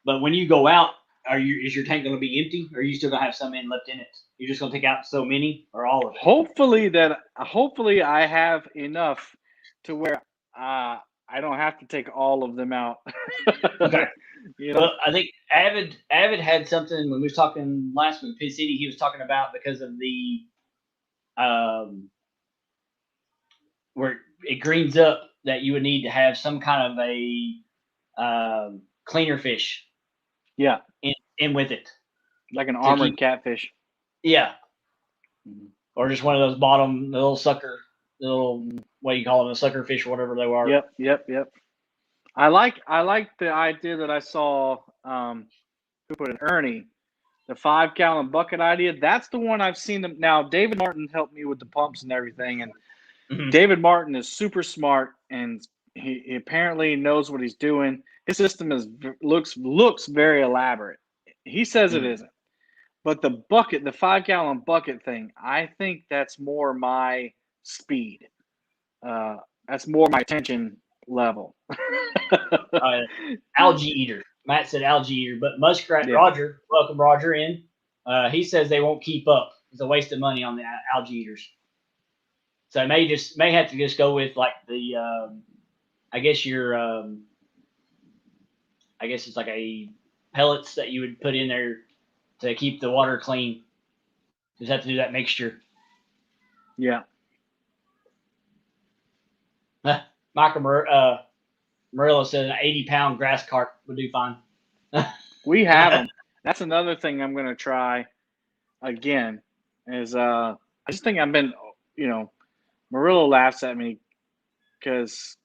But when you go out, is your tank going to be empty, or are you still going to have some left in it? You're just going to take out so many, or all of it? Hopefully I have enough to where I don't have to take all of them out. Okay. Well, I think Avid had something when we was talking last week. P City, he was talking about because of the where it greens up, that you would need to have some kind of a cleaner fish. Yeah. In with it, like an armored catfish. Yeah. Or just one of those bottom, the little sucker, what do you call it, a sucker fish or whatever they are. Yep. I like the idea that I saw. Who put it? Ernie, the 5-gallon bucket idea. That's the one I've seen them now. David Martin helped me with the pumps and everything, and David Martin is super smart, and he apparently knows what he's doing. His system looks very elaborate. He says it isn't. But the 5-gallon bucket thing, I think that's more my speed. That's more my attention level. Algae eater. Matt said algae eater, but muskrat Roger, welcome Roger in. He says they won't keep up. It's a waste of money on the algae eaters. So may have to just go with like the I guess it's like a pellets that you would put in there to keep the water clean. Just have to do that mixture. Yeah. Michael Murillo said an 80-pound grass carp would do fine. We have them. That's another thing I'm going to try again. Is I just think I've been, Murillo laughs at me because,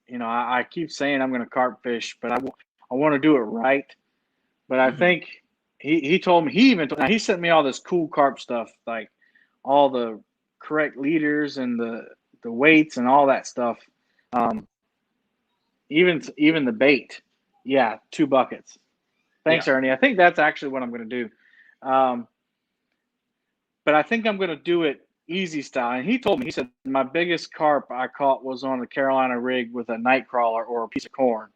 I keep saying I'm going to carp fish, but I want to do it right. But I think he told me, he sent me all this cool carp stuff, like all the correct leaders and the weights and all that stuff. Even the bait. Yeah, 2 buckets. Thanks, Ernie. I think that's actually what I'm going to do. But I think I'm going to do it easy style. And he told me, he said, my biggest carp I caught was on a Carolina rig with a night crawler or a piece of corn.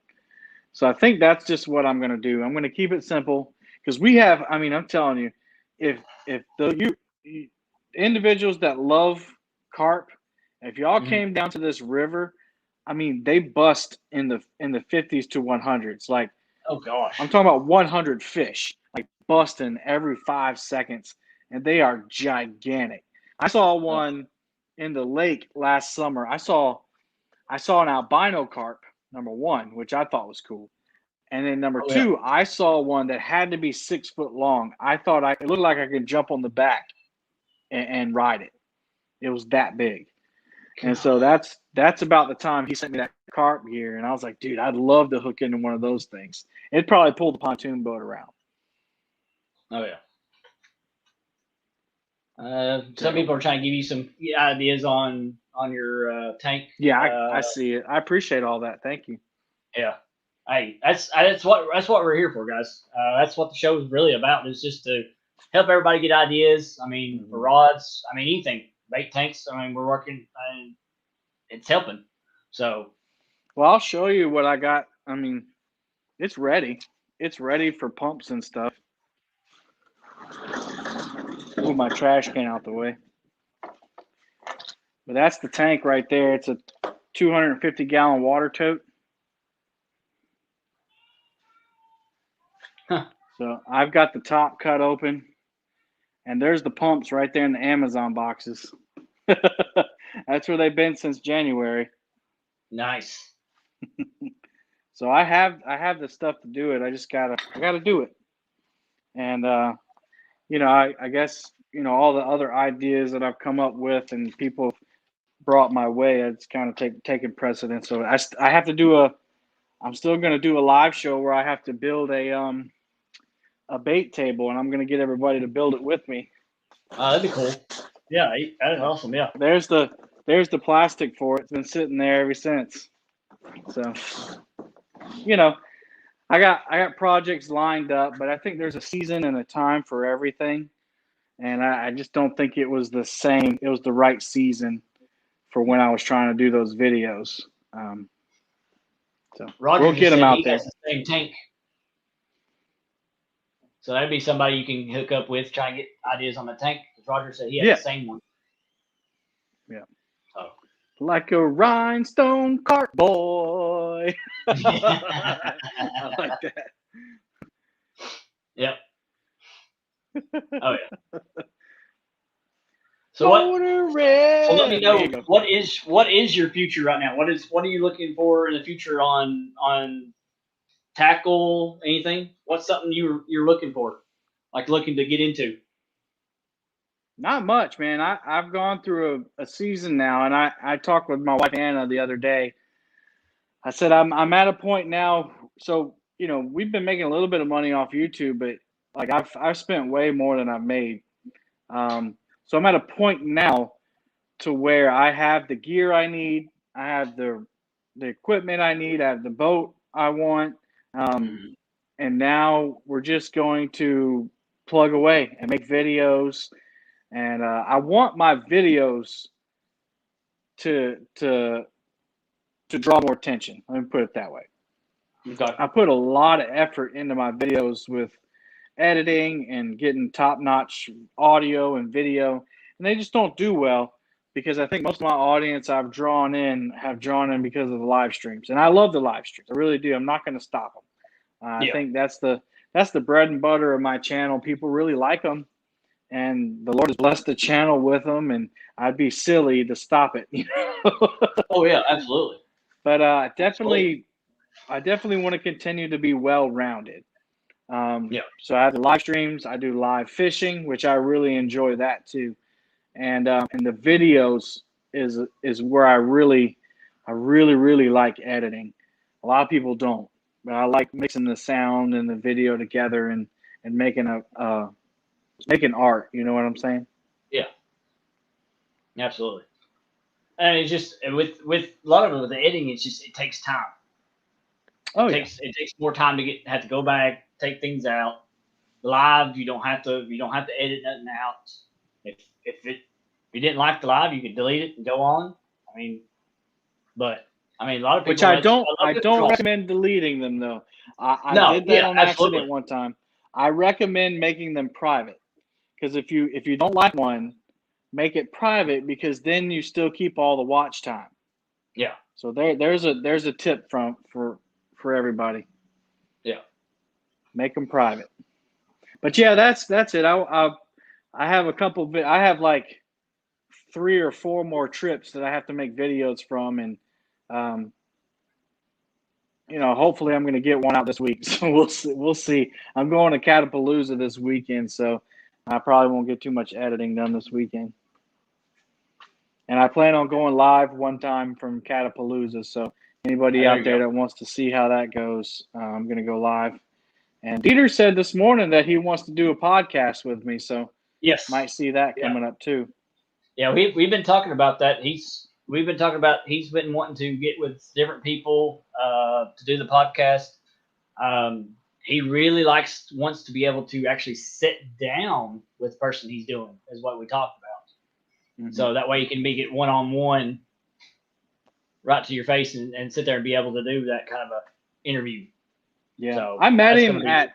So I think that's just what I'm going to do. I'm going to keep it simple because I'm telling you, if the individuals that love carp, if y'all came down to this river, they bust in the 50s to 100s. Like, oh gosh, I'm talking about 100 fish, like busting every 5 seconds. and they are gigantic. I saw one in the lake last summer. I saw an albino carp, number one, which I thought was cool. And then number two, I saw one that had to be 6 foot long. I thought it looked like I could jump on the back and ride it. It was that big. And so that's about the time he sent me that carp gear. And I was like, dude, I'd love to hook into one of those things. It'd probably pull the pontoon boat around. Oh, yeah. Some people are trying to give you some ideas on your tank. Yeah, I see it. I appreciate all that. Thank you. Yeah. Hey, that's what we're here for, guys. That's what the show is really about, is just to help everybody get ideas. I mean, for rods, I mean, anything, bait tanks. I mean, we're working, and it's helping. So, well, I'll show you what I got. I mean, it's ready. It's ready for pumps and stuff. Move my trash can out the way. But that's the tank right there. It's a 250-gallon water tote. Huh. So I've got the top cut open, and there's the pumps right there in the Amazon boxes. That's where they've been since January. Nice. So I have the stuff to do it. I gotta do it. And I guess all the other ideas that I've come up with and people brought my way, it's kind of taken precedence. So I have to do I'm still going to do a live show where I have to build a bait table, and I'm going to get everybody to build it with me. That'd be cool. Yeah, that's awesome. Yeah. There's the plastic for it. It's been sitting there ever since. So, I got projects lined up, but I think there's a season and a time for everything. And I just don't think it was the same. It was the right season for when I was trying to do those videos. So Roger we'll get them out there. Has the same tank. So that'd be somebody you can hook up with, try and get ideas on the tank. Because Roger said he had the same one. Yeah. So. Like a rhinestone cart boy. I like that. Yep. Oh yeah. So let me know what is your future right now? What are you looking for in the future on tackle, anything? What's something you're looking for, like looking to get into? Not much, man. I've gone through a season now, and I talked with my wife Anna the other day. I said I'm at a point now. So we've been making a little bit of money off YouTube, but like I've spent way more than I've made. So I'm at a point now to where I have the gear I need, I have the equipment I need, I have the boat I want, and now we're just going to plug away and make videos. And I want my videos to draw more attention. Let me put it that way. Okay. I put a lot of effort into my videos with editing and getting top-notch audio and video, and they just don't do well because I think most of my audience have drawn in because of the live streams, and I love the live streams. I really do. I'm not going to stop them. I think that's the bread and butter of my channel. People really like them, and the Lord has blessed the channel with them, and I'd be silly to stop it. Oh yeah, absolutely. But I definitely want to continue to be well-rounded. So I have the live streams. I do live fishing, which I really enjoy that too, and the videos is where I really like editing. A lot of people don't, but I like mixing the sound and the video together and making making art. You know what I'm saying? Yeah, absolutely. And it's just with a lot of it with the editing, it takes time. It takes more time to have to go back, take things out. Live, you don't have to edit nothing out. If you didn't like the live, you could delete it and go on. A lot of people. Which I don't recommend deleting them though. I did that on accident one time. I recommend making them private, because if you don't like one, make it private, because then you still keep all the watch time. Yeah. So there's a tip for everybody. Yeah. Make them private. But yeah, that's it. I have a couple. I have like 3 or 4 more trips that I have to make videos from, and um, hopefully I'm going to get one out this week. So we'll see. We'll see. I'm going to Catapalooza this weekend, so I probably won't get too much editing done this weekend. And I plan on going live one time from Catapalooza. So anybody out there that wants to see how that goes, I'm going to go live. And Dieter said this morning that he wants to do a podcast with me. So yes, might see that coming up too. Yeah, we've been talking about that. He's been wanting to get with different people to do the podcast. He really wants to be able to actually sit down with the person he's doing, is what we talked about. Mm-hmm. So that way you can make it one-on-one, right to your face, and sit there and be able to do that kind of a interview. Yeah, so I met him at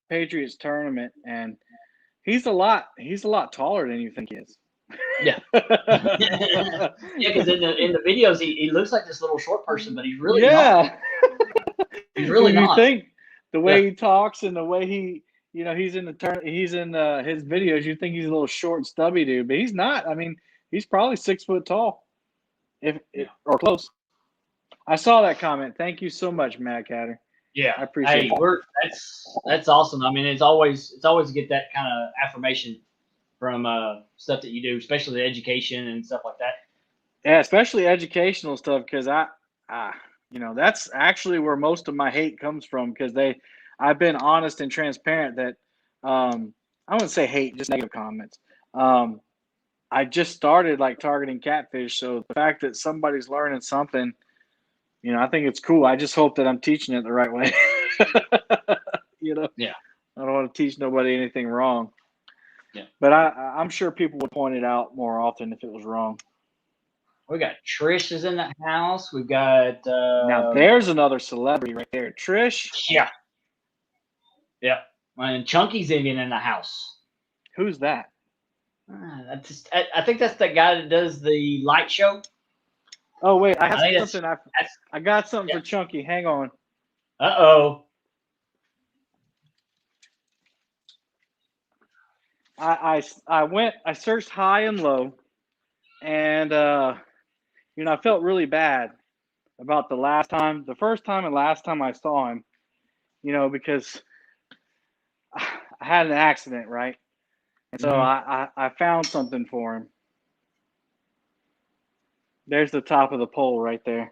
Patriots tournament, and he's a lot taller than you think he is. Yeah. Yeah, because in the videos he looks like this little short person, but he's really not. He's really not. You think the way he talks and the way he, he's in his videos, you think he's a little short, stubby dude, but he's not. I mean, he's probably 6 foot tall, or close. I saw that comment. Thank you so much, Matt Catter. Yeah, I appreciate it. That's awesome. I mean, it's always to get that kind of affirmation from stuff that you do, especially the education and stuff like that. Yeah, especially educational stuff, because that's actually where most of my hate comes from, because I've been honest and transparent that I wouldn't say hate, just negative comments. I just started like targeting catfish, so the fact that somebody's learning something, I think it's cool. I just hope that I'm teaching it the right way. Yeah. I don't want to teach nobody anything wrong. Yeah. But I'm sure people would point it out more often if it was wrong. We got Trish is in the house. We've got now there's another celebrity right there, Trish. Yeah. Yeah. And Chunky's even in the house. Who's that? I think that's the guy that does the light show. Oh wait, I got something for Chunky. Hang on. Uh-oh. I searched high and low, and I felt really bad about the first time and last time I saw him, because I had an accident, right? And so I found something for him. There's the top of the pole right there.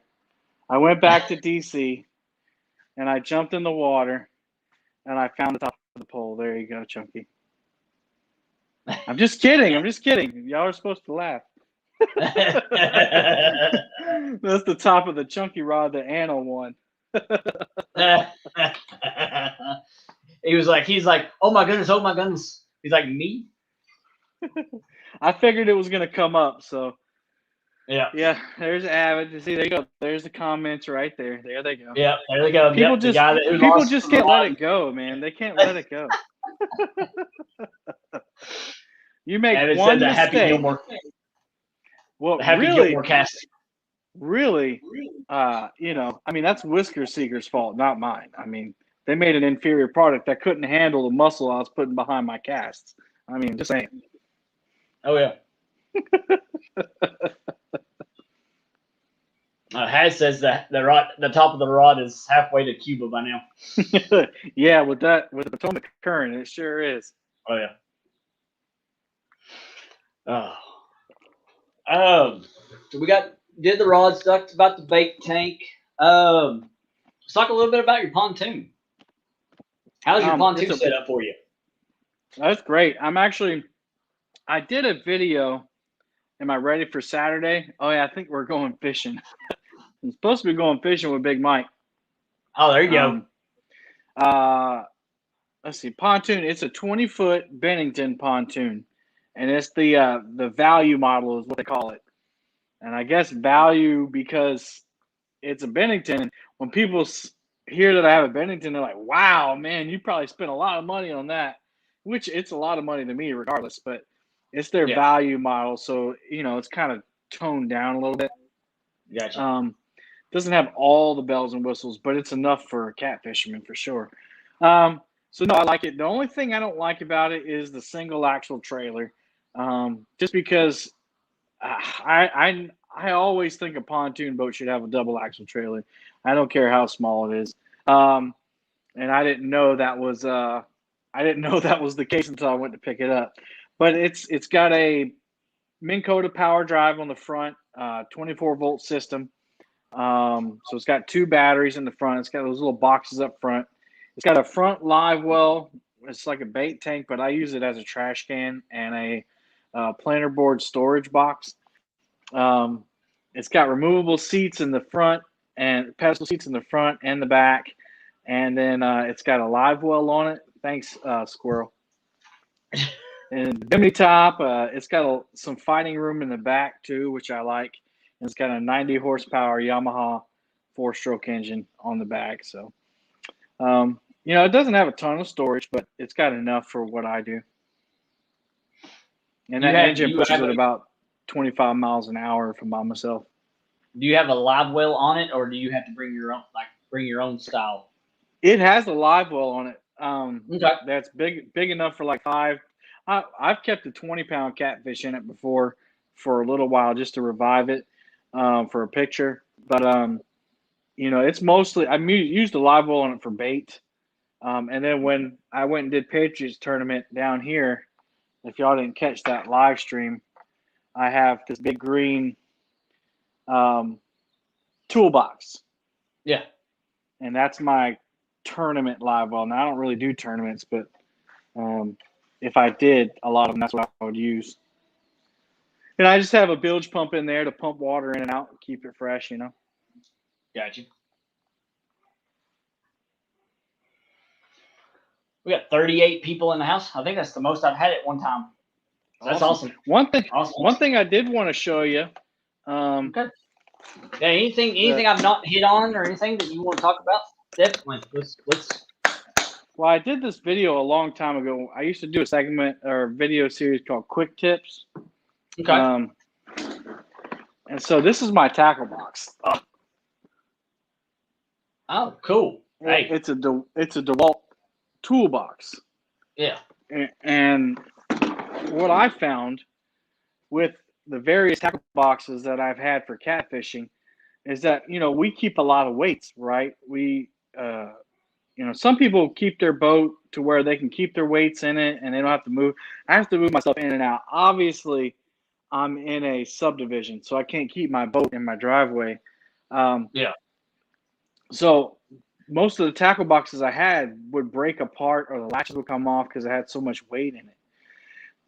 I went back to DC, and I jumped in the water, and I found the top of the pole. There you go, Chunky. I'm just kidding. Y'all are supposed to laugh. That's the top of the Chunky rod that Anna won. He's like, oh my goodness. He's like, me? I figured it was going to come up, so. Yeah, there's Avid. See, there you go. There's the comments right there. There they go. Yeah, there they go. People just can't let it go, man. They can't let it go. You make one mistake. Happy Gilmore. Well, Happy Gilmore cast. Really, that's Whisker Seeker's fault, not mine. I mean, they made an inferior product that couldn't handle the muscle I was putting behind my casts. I mean, just saying. Oh yeah. Has says that the top of the rod is halfway to Cuba by now. Yeah, with the Potomac current, it sure is. Oh yeah. So we did the rod stuff about the bait tank. Let's talk a little bit about your pontoon. How's your pontoon set up for you? That's great. I did a video. Am I ready for Saturday? Oh yeah, I think we're going fishing. I'm supposed to be going fishing with Big Mike. Oh, there you go. Let's see, pontoon. It's a 20-foot Bennington pontoon, and it's the value model is what they call it. And I guess value because it's a Bennington. When people hear that I have a Bennington, they're like, "Wow, man, you probably spent a lot of money on that." Which it's a lot of money to me, regardless. But it's their value model, so it's kind of toned down a little bit. Gotcha. Doesn't have all the bells and whistles, but it's enough for a cat fisherman for sure. So So no, I like it. The only thing I don't like about it is the single axle trailer, just because I always think a pontoon boat should have a double axle trailer. I don't care how small it is. And I didn't know that was the case until I went to pick it up. But it's got a Minn Kota power drive on the front, 24-volt system. So it's got 2 batteries in the front. It's got those little boxes up front. It's got a front live well. It's like a bait tank, but I use it as a trash can and a planter board storage box. It's got removable seats in the front and pedestal seats in the front and the back. And then it's got a live well on it. Thanks, squirrel. And bimini top. It's got some fighting room in the back too, which I like. And it's got a 90 horsepower Yamaha 4-stroke engine on the back. So, it doesn't have a ton of storage, but it's got enough for what I do. And that engine pushes at about 25 miles an hour if I'm by myself. Do you have a live well on it, or do you have to bring your own style? It has a live well on it. Okay. That's big enough for like 5. I've kept a 20-pound catfish in it before for a little while just to revive it for a picture. But it's mostly I used the live well on it for bait. And then when I went and did Patriots tournament down here, if y'all didn't catch that live stream, I have this big green toolbox. Yeah. And that's my tournament live well. Now I don't really do tournaments, but if I did a lot of them, that's what I would use. And I just have a bilge pump in there to pump water in and out and keep it fresh, Gotcha. We got 38 people in the house. I think that's the most I've had at one time. That's awesome. One thing I did want to show you. Okay. Yeah. Anything I've not hit on or anything that you want to talk about? Definitely. Let's. Well, I did this video a long time ago. I used to do a segment or video series called Quick Tips. Okay. And so this is my tackle box. Oh, cool. Hey. It's a DeWalt toolbox. Yeah. And what I found with the various tackle boxes that I've had for catfishing is that, we keep a lot of weights, right? We, some people keep their boat to where they can keep their weights in it and they don't have to move. I have to move myself in and out. Obviously, I'm in a subdivision, so I can't keep my boat in my driveway. Yeah. So most of the tackle boxes I had would break apart or the latches would come off because it had so much weight in it.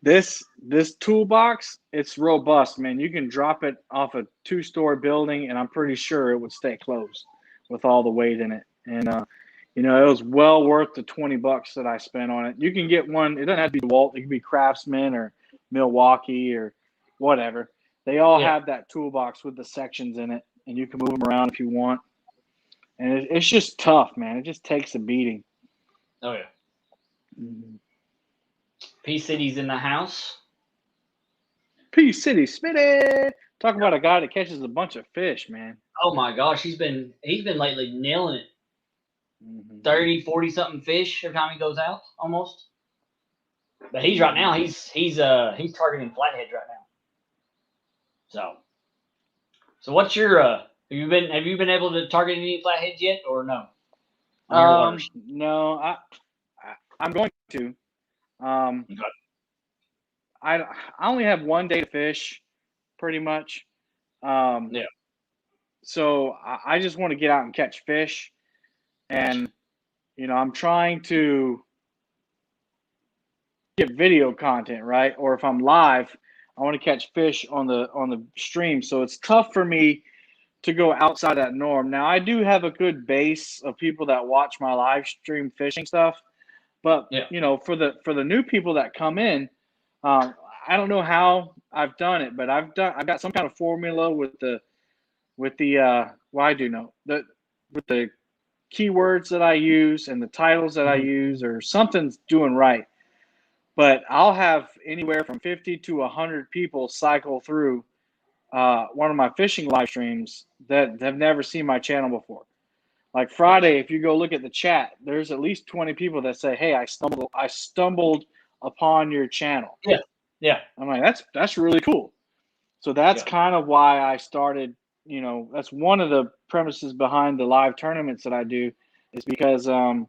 This toolbox, it's robust, man. You can drop it off a 2-story building, and I'm pretty sure it would stay closed with all the weight in it. And it was well worth the $20 that I spent on it. You can get one. It doesn't have to be DeWalt. It can be Craftsman or Milwaukee or whatever. They all have that toolbox with the sections in it, and you can move them around if you want. And it's just tough, man. It just takes a beating. Oh, yeah. Mm-hmm. P-City's in the house. P-City Smitty. Talk about a guy that catches a bunch of fish, man. Oh, my gosh. He's been lately nailing it. Mm-hmm. 30, 40-something fish every time he goes out, almost. But he's right now, he's targeting flatheads right now. So what's your have you been able to target any flatheads yet or no? No, I'm going to. Okay. I only have one day to fish, pretty much. Yeah. So I just want to get out and catch fish, and I'm trying to get video content, right? Or if I'm live, I want to catch fish on the stream. So it's tough for me to go outside that norm. Now I do have a good base of people that watch my live stream fishing stuff, but for the new people that come in, I don't know how I've done it, but I've got some kind of formula with the well, I do know that with the keywords that I use and the titles that I use, or something's doing right. But I'll have anywhere from 50 to 100 people cycle through one of my fishing live streams that have never seen my channel before. Like Friday, if you go look at the chat, there's at least 20 people that say, "Hey, I stumbled upon your channel." Yeah. Yeah. I'm like, that's really cool. So that's kind of why I started, that's one of the premises behind the live tournaments that I do, is because, I've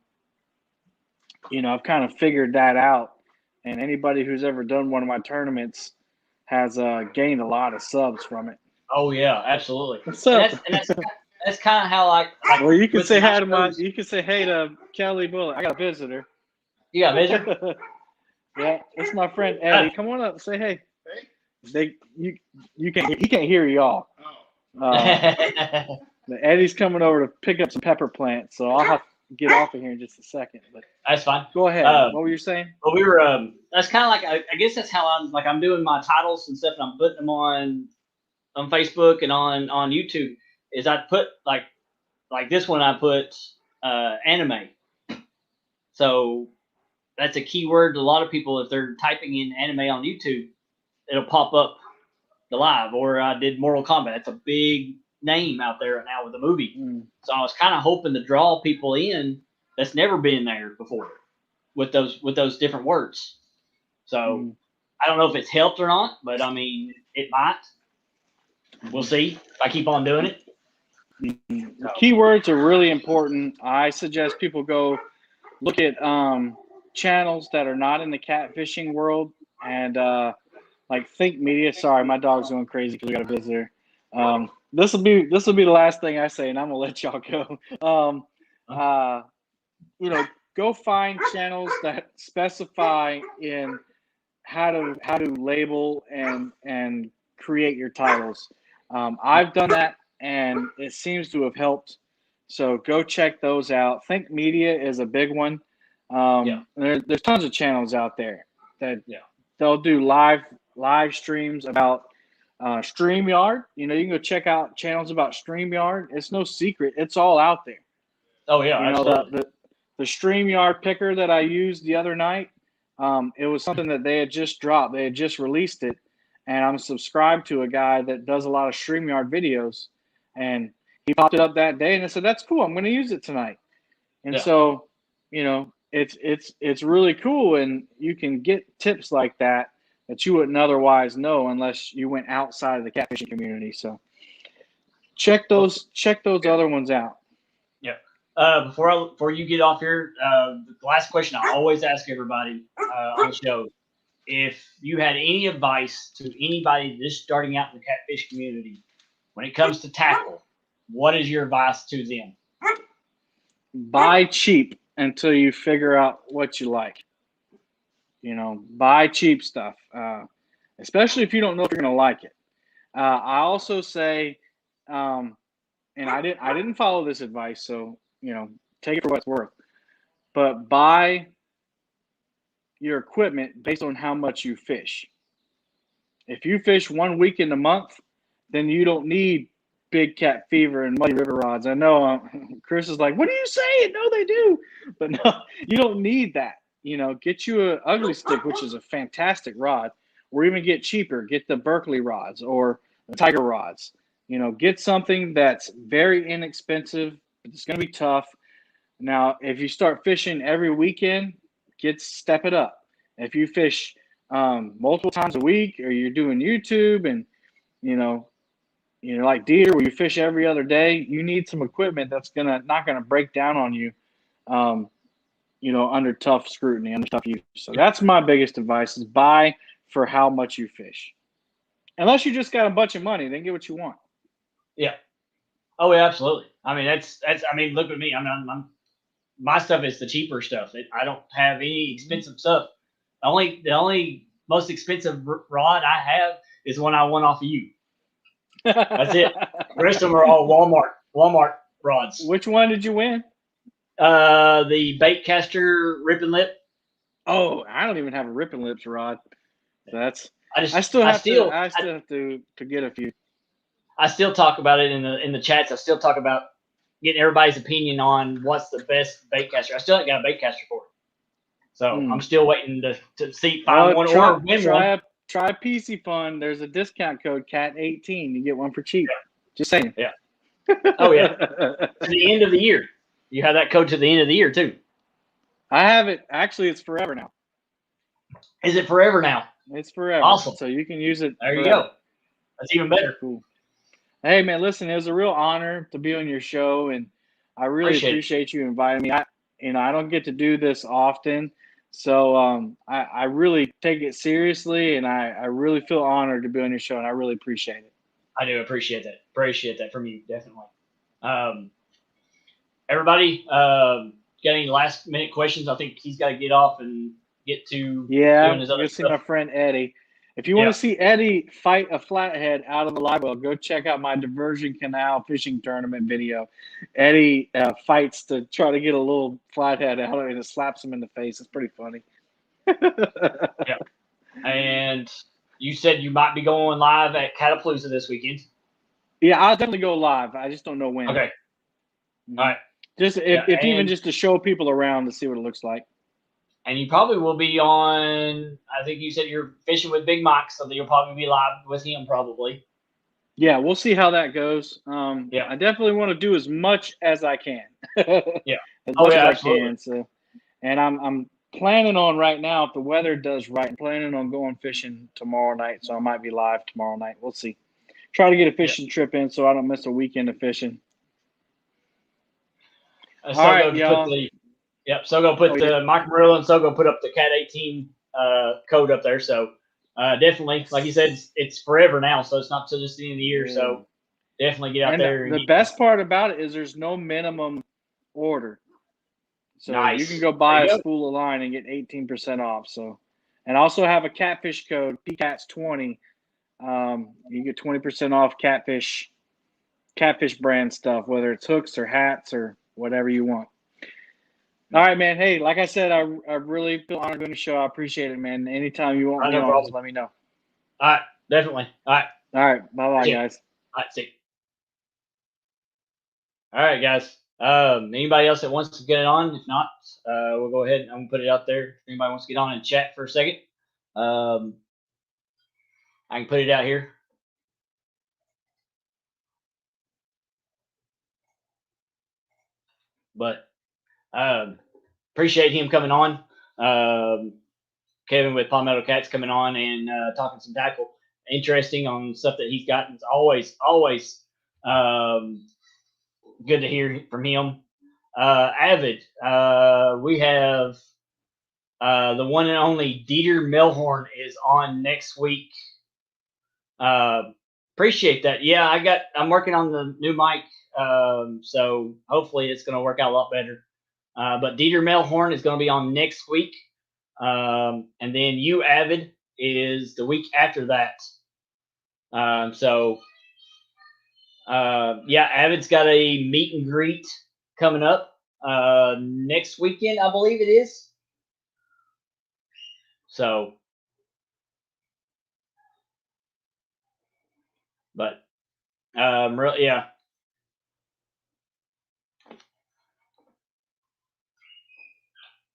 kind of figured that out. And anybody who's ever done one of my tournaments has gained a lot of subs from it. Oh yeah, absolutely. What's up? And that's kind of how like well, you can say hi to shows, you can say hey to Kelly Bullock. I got a visitor. You got a visitor? Yeah, it's my friend Eddie. Come on up, say hey. He can't hear y'all. Eddie's coming over to pick up some pepper plants, so I'll have to get off of here in just a second. But that's fine. Go ahead. What were you saying? Well, we were. That's kind of like I guess that's how I'm doing my titles and stuff, and I'm putting them on Facebook and on YouTube. Is I put like this one I put anime. So that's a keyword to a lot of people. If they're typing in anime on YouTube, it'll pop up the live. Or I did Mortal Kombat. It's a big name out there right now with the movie. So I was kind of hoping to draw people in that's never been there before with those different words. So I don't know if it's helped or not, but I mean it might. We'll see if I keep on doing it. Keywords are really important. I suggest people go look at channels that are not in the catfishing world, and like Think Media. Sorry, my dog's going crazy because we got a visitor. This will be the last thing I say, and I'm gonna let y'all go. Go find channels that specify in how to label and create your titles. I've done that, and it seems to have helped. So go check those out. Think Media is a big one. There's tons of channels out there that they'll do live streams about StreamYard. You can go check out channels about StreamYard. It's no secret. It's all out there. Oh yeah, absolutely. The StreamYard picker that I used the other night, it was something that they had just dropped. They had just released it, and I'm subscribed to a guy that does a lot of StreamYard videos, and he popped it up that day, and I said, "That's cool. I'm going to use it tonight." And so, it's really cool, and you can get tips like that you wouldn't otherwise know unless you went outside of the catfishing community. So check those other ones out. Yeah. Before you get off here, the last question I always ask everybody on the show: if you had any advice to anybody just starting out in the catfish community when it comes to tackle, what is your advice to them? Buy cheap until you figure out what you like. Buy cheap stuff, especially if you don't know if you're going to like it. I also say, and I didn't follow this advice, so take it for what it's worth. But buy your equipment based on how much you fish. If you fish 1 week in a month, then you don't need Big Cat Fever and Muddy River rods. I know Chris is like, "What are you saying?" No, they do, but no, you don't need that. Get you an ugly stick, which is a fantastic rod, or even get cheaper. Get the Berkeley rods or the Tiger rods. Get something that's very inexpensive, but it's going to be tough. Now, if you start fishing every weekend, step it up. If you fish multiple times a week, or you're doing YouTube and like deer where you fish every other day, you need some equipment that's not gonna break down on you. Under tough scrutiny, under tough use. So that's my biggest advice: is buy for how much you fish. Unless you just got a bunch of money, then get what you want. Yeah. Oh yeah, absolutely. I mean, that's. I mean, look at me. My stuff is the cheaper stuff. I don't have any expensive stuff. The only most expensive rod I have is one I won off of you. That's it. The rest of them are all Walmart rods. Which one did you win? The Baitcaster Rip and Lip. Oh, I don't even have a Rip and Lips rod. I still have to get a few. I still talk about it in the chats. I still talk about getting everybody's opinion on what's the best baitcaster. I still haven't got a baitcaster for it, so I'm still waiting to find one or win one. Try PC Fun. There's a discount code CAT18. You get one for cheap. Yeah. Just saying. Yeah. Oh yeah. To the end of the year. You have that code to the end of the year too. I have it. Actually, it's forever now. Is it forever now? It's forever. Awesome. So you can use it. There forever. you go. That's even better. Cool. Hey man, listen, it was a real honor to be on your show, and I really appreciate you inviting me. I don't get to do this often, so I really take it seriously, and I really feel honored to be on your show, and I really appreciate it. I do appreciate that. Appreciate that from you, definitely. Everybody, got any last minute questions? I think he's got to get off and get to doing his other stuff. See my friend Eddie. If you want to see Eddie fight a flathead out of the live well, go check out my diversion canal fishing tournament video. Eddie fights to try to get a little flathead out and it slaps him in the face. It's pretty funny. Yeah. And you said you might be going live at Catapalooza this weekend. Yeah, I'll definitely go live. I just don't know when. Okay. All right. Just if even just to show people around to see what it looks like. And you probably will be on, I think you said you're fishing with Big Mike, so you'll probably be live with him probably. Yeah, we'll see how that goes. I definitely want to do as much as I can. Yeah. As much as absolutely. I can. So, and I'm planning on right now, if the weather does right, I'm planning on going fishing tomorrow night. So I might be live tomorrow night. We'll see. Try to get a fishing trip in so I don't miss a weekend of fishing. All right, y'all. So go put the Mike Murillo and so go put up the Cat 18 code up there. So definitely, like you said, it's forever now. So it's not till just the end of the year. Yeah. So definitely get out there. The best part about it is there's no minimum order. So you can go buy a spool of line and get 18% off. So, and also have a catfish code, PCATS20. You get 20% off catfish brand stuff, whether it's hooks or hats or whatever you want. All right, man. Hey, like I said, I really feel honored doing the show. I appreciate it, man. Anytime you want me on, just let me know. All right, definitely. All right. Bye-bye, guys. All right, see you. All right, guys. Anybody else that wants to get it on? If not, we'll go ahead and I'm gonna put it out there. If anybody wants to get on and chat for a second, I can put it out here. But appreciate him coming on. Kevin with Palmetto Cats coming on and talking some tackle. Interesting on stuff that he's gotten. It's always good to hear from him. Avid, we have the one and only Dieter Melhorn is on next week. Appreciate that. Yeah, I'm working on the new mic, so hopefully it's going to work out a lot better. But Dieter Melhorn is going to be on next week. And then you, Avid, is the week after that. Avid's got a meet and greet coming up next weekend, I believe it is. So, but yeah.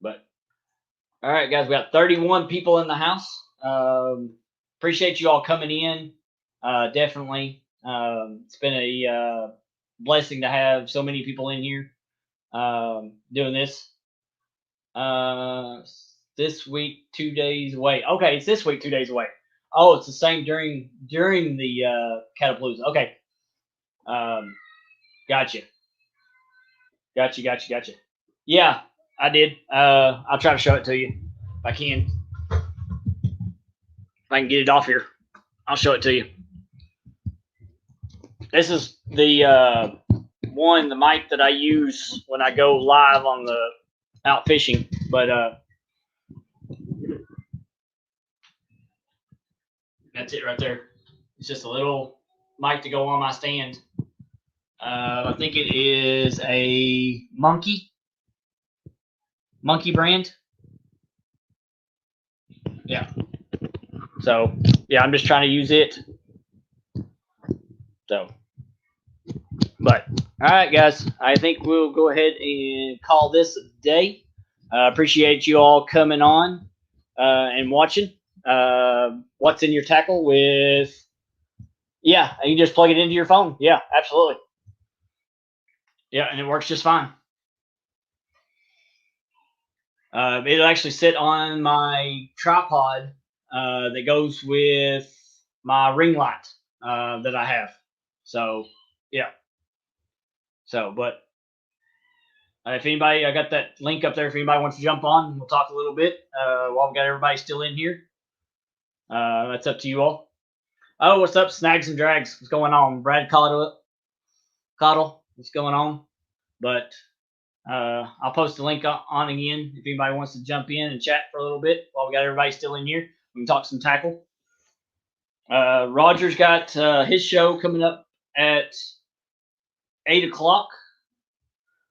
But all right, guys, we got 31 people in the house. Appreciate you all coming in. Definitely. It's been a blessing to have so many people in here doing this. This week, 2 days away. Okay, it's this week, 2 days away. Oh, it's the same during the Catapalooza. Okay. Gotcha. Yeah, I did. I'll try to show it to you if I can. If I can get it off here, I'll show it to you. This is the the mic that I use when I go live on the out fishing. But that's it right there. It's just a little mic to go on my stand. I think it is a Monkey brand. Yeah. So, yeah, I'm just trying to use it. So, but, all right, guys. I think we'll go ahead and call this a day. Appreciate you all coming on and watching. What's in your tackle with, and you just plug it into your phone. Yeah, absolutely. Yeah, and it works just fine. It'll actually sit on my tripod that goes with my ring light that I have. So, yeah. So, but if anybody, I got that link up there. If anybody wants to jump on, we'll talk a little bit while we got everybody still in here. That's up to you all. Oh, what's up, Snags and Drags? What's going on? Brad Coddle, what's going on? But I'll post the link on again if anybody wants to jump in and chat for a little bit while we got everybody still in here. We can talk some tackle. Roger's got his show coming up at 8 o'clock.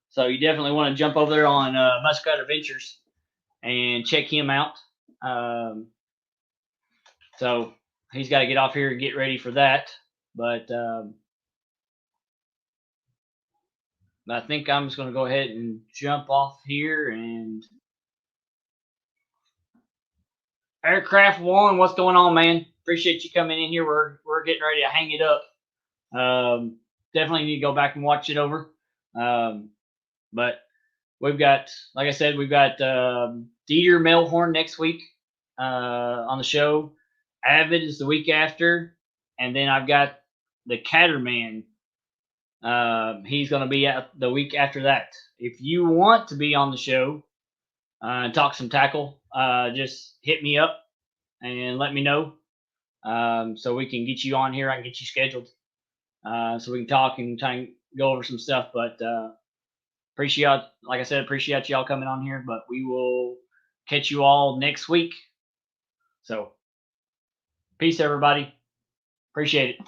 So you definitely want to jump over there on Muskrat Adventures and check him out. So he's got to get off here and get ready for that. But I think I'm just going to go ahead and jump off here. And Aircraft One, what's going on, man? Appreciate you coming in here. We're getting ready to hang it up. Definitely need to go back and watch it over. But we've got, like I said, we've got Dieter Melhorn next week on the show. Avid is the week after. And then I've got the Catterman. He's going to be out the week after that. If you want to be on the show and talk some tackle, just hit me up and let me know so we can get you on here. I can get you scheduled so we can talk and try and go over some stuff. But appreciate, like I said, appreciate y'all coming on here. But we will catch you all next week. So peace, everybody. Appreciate it.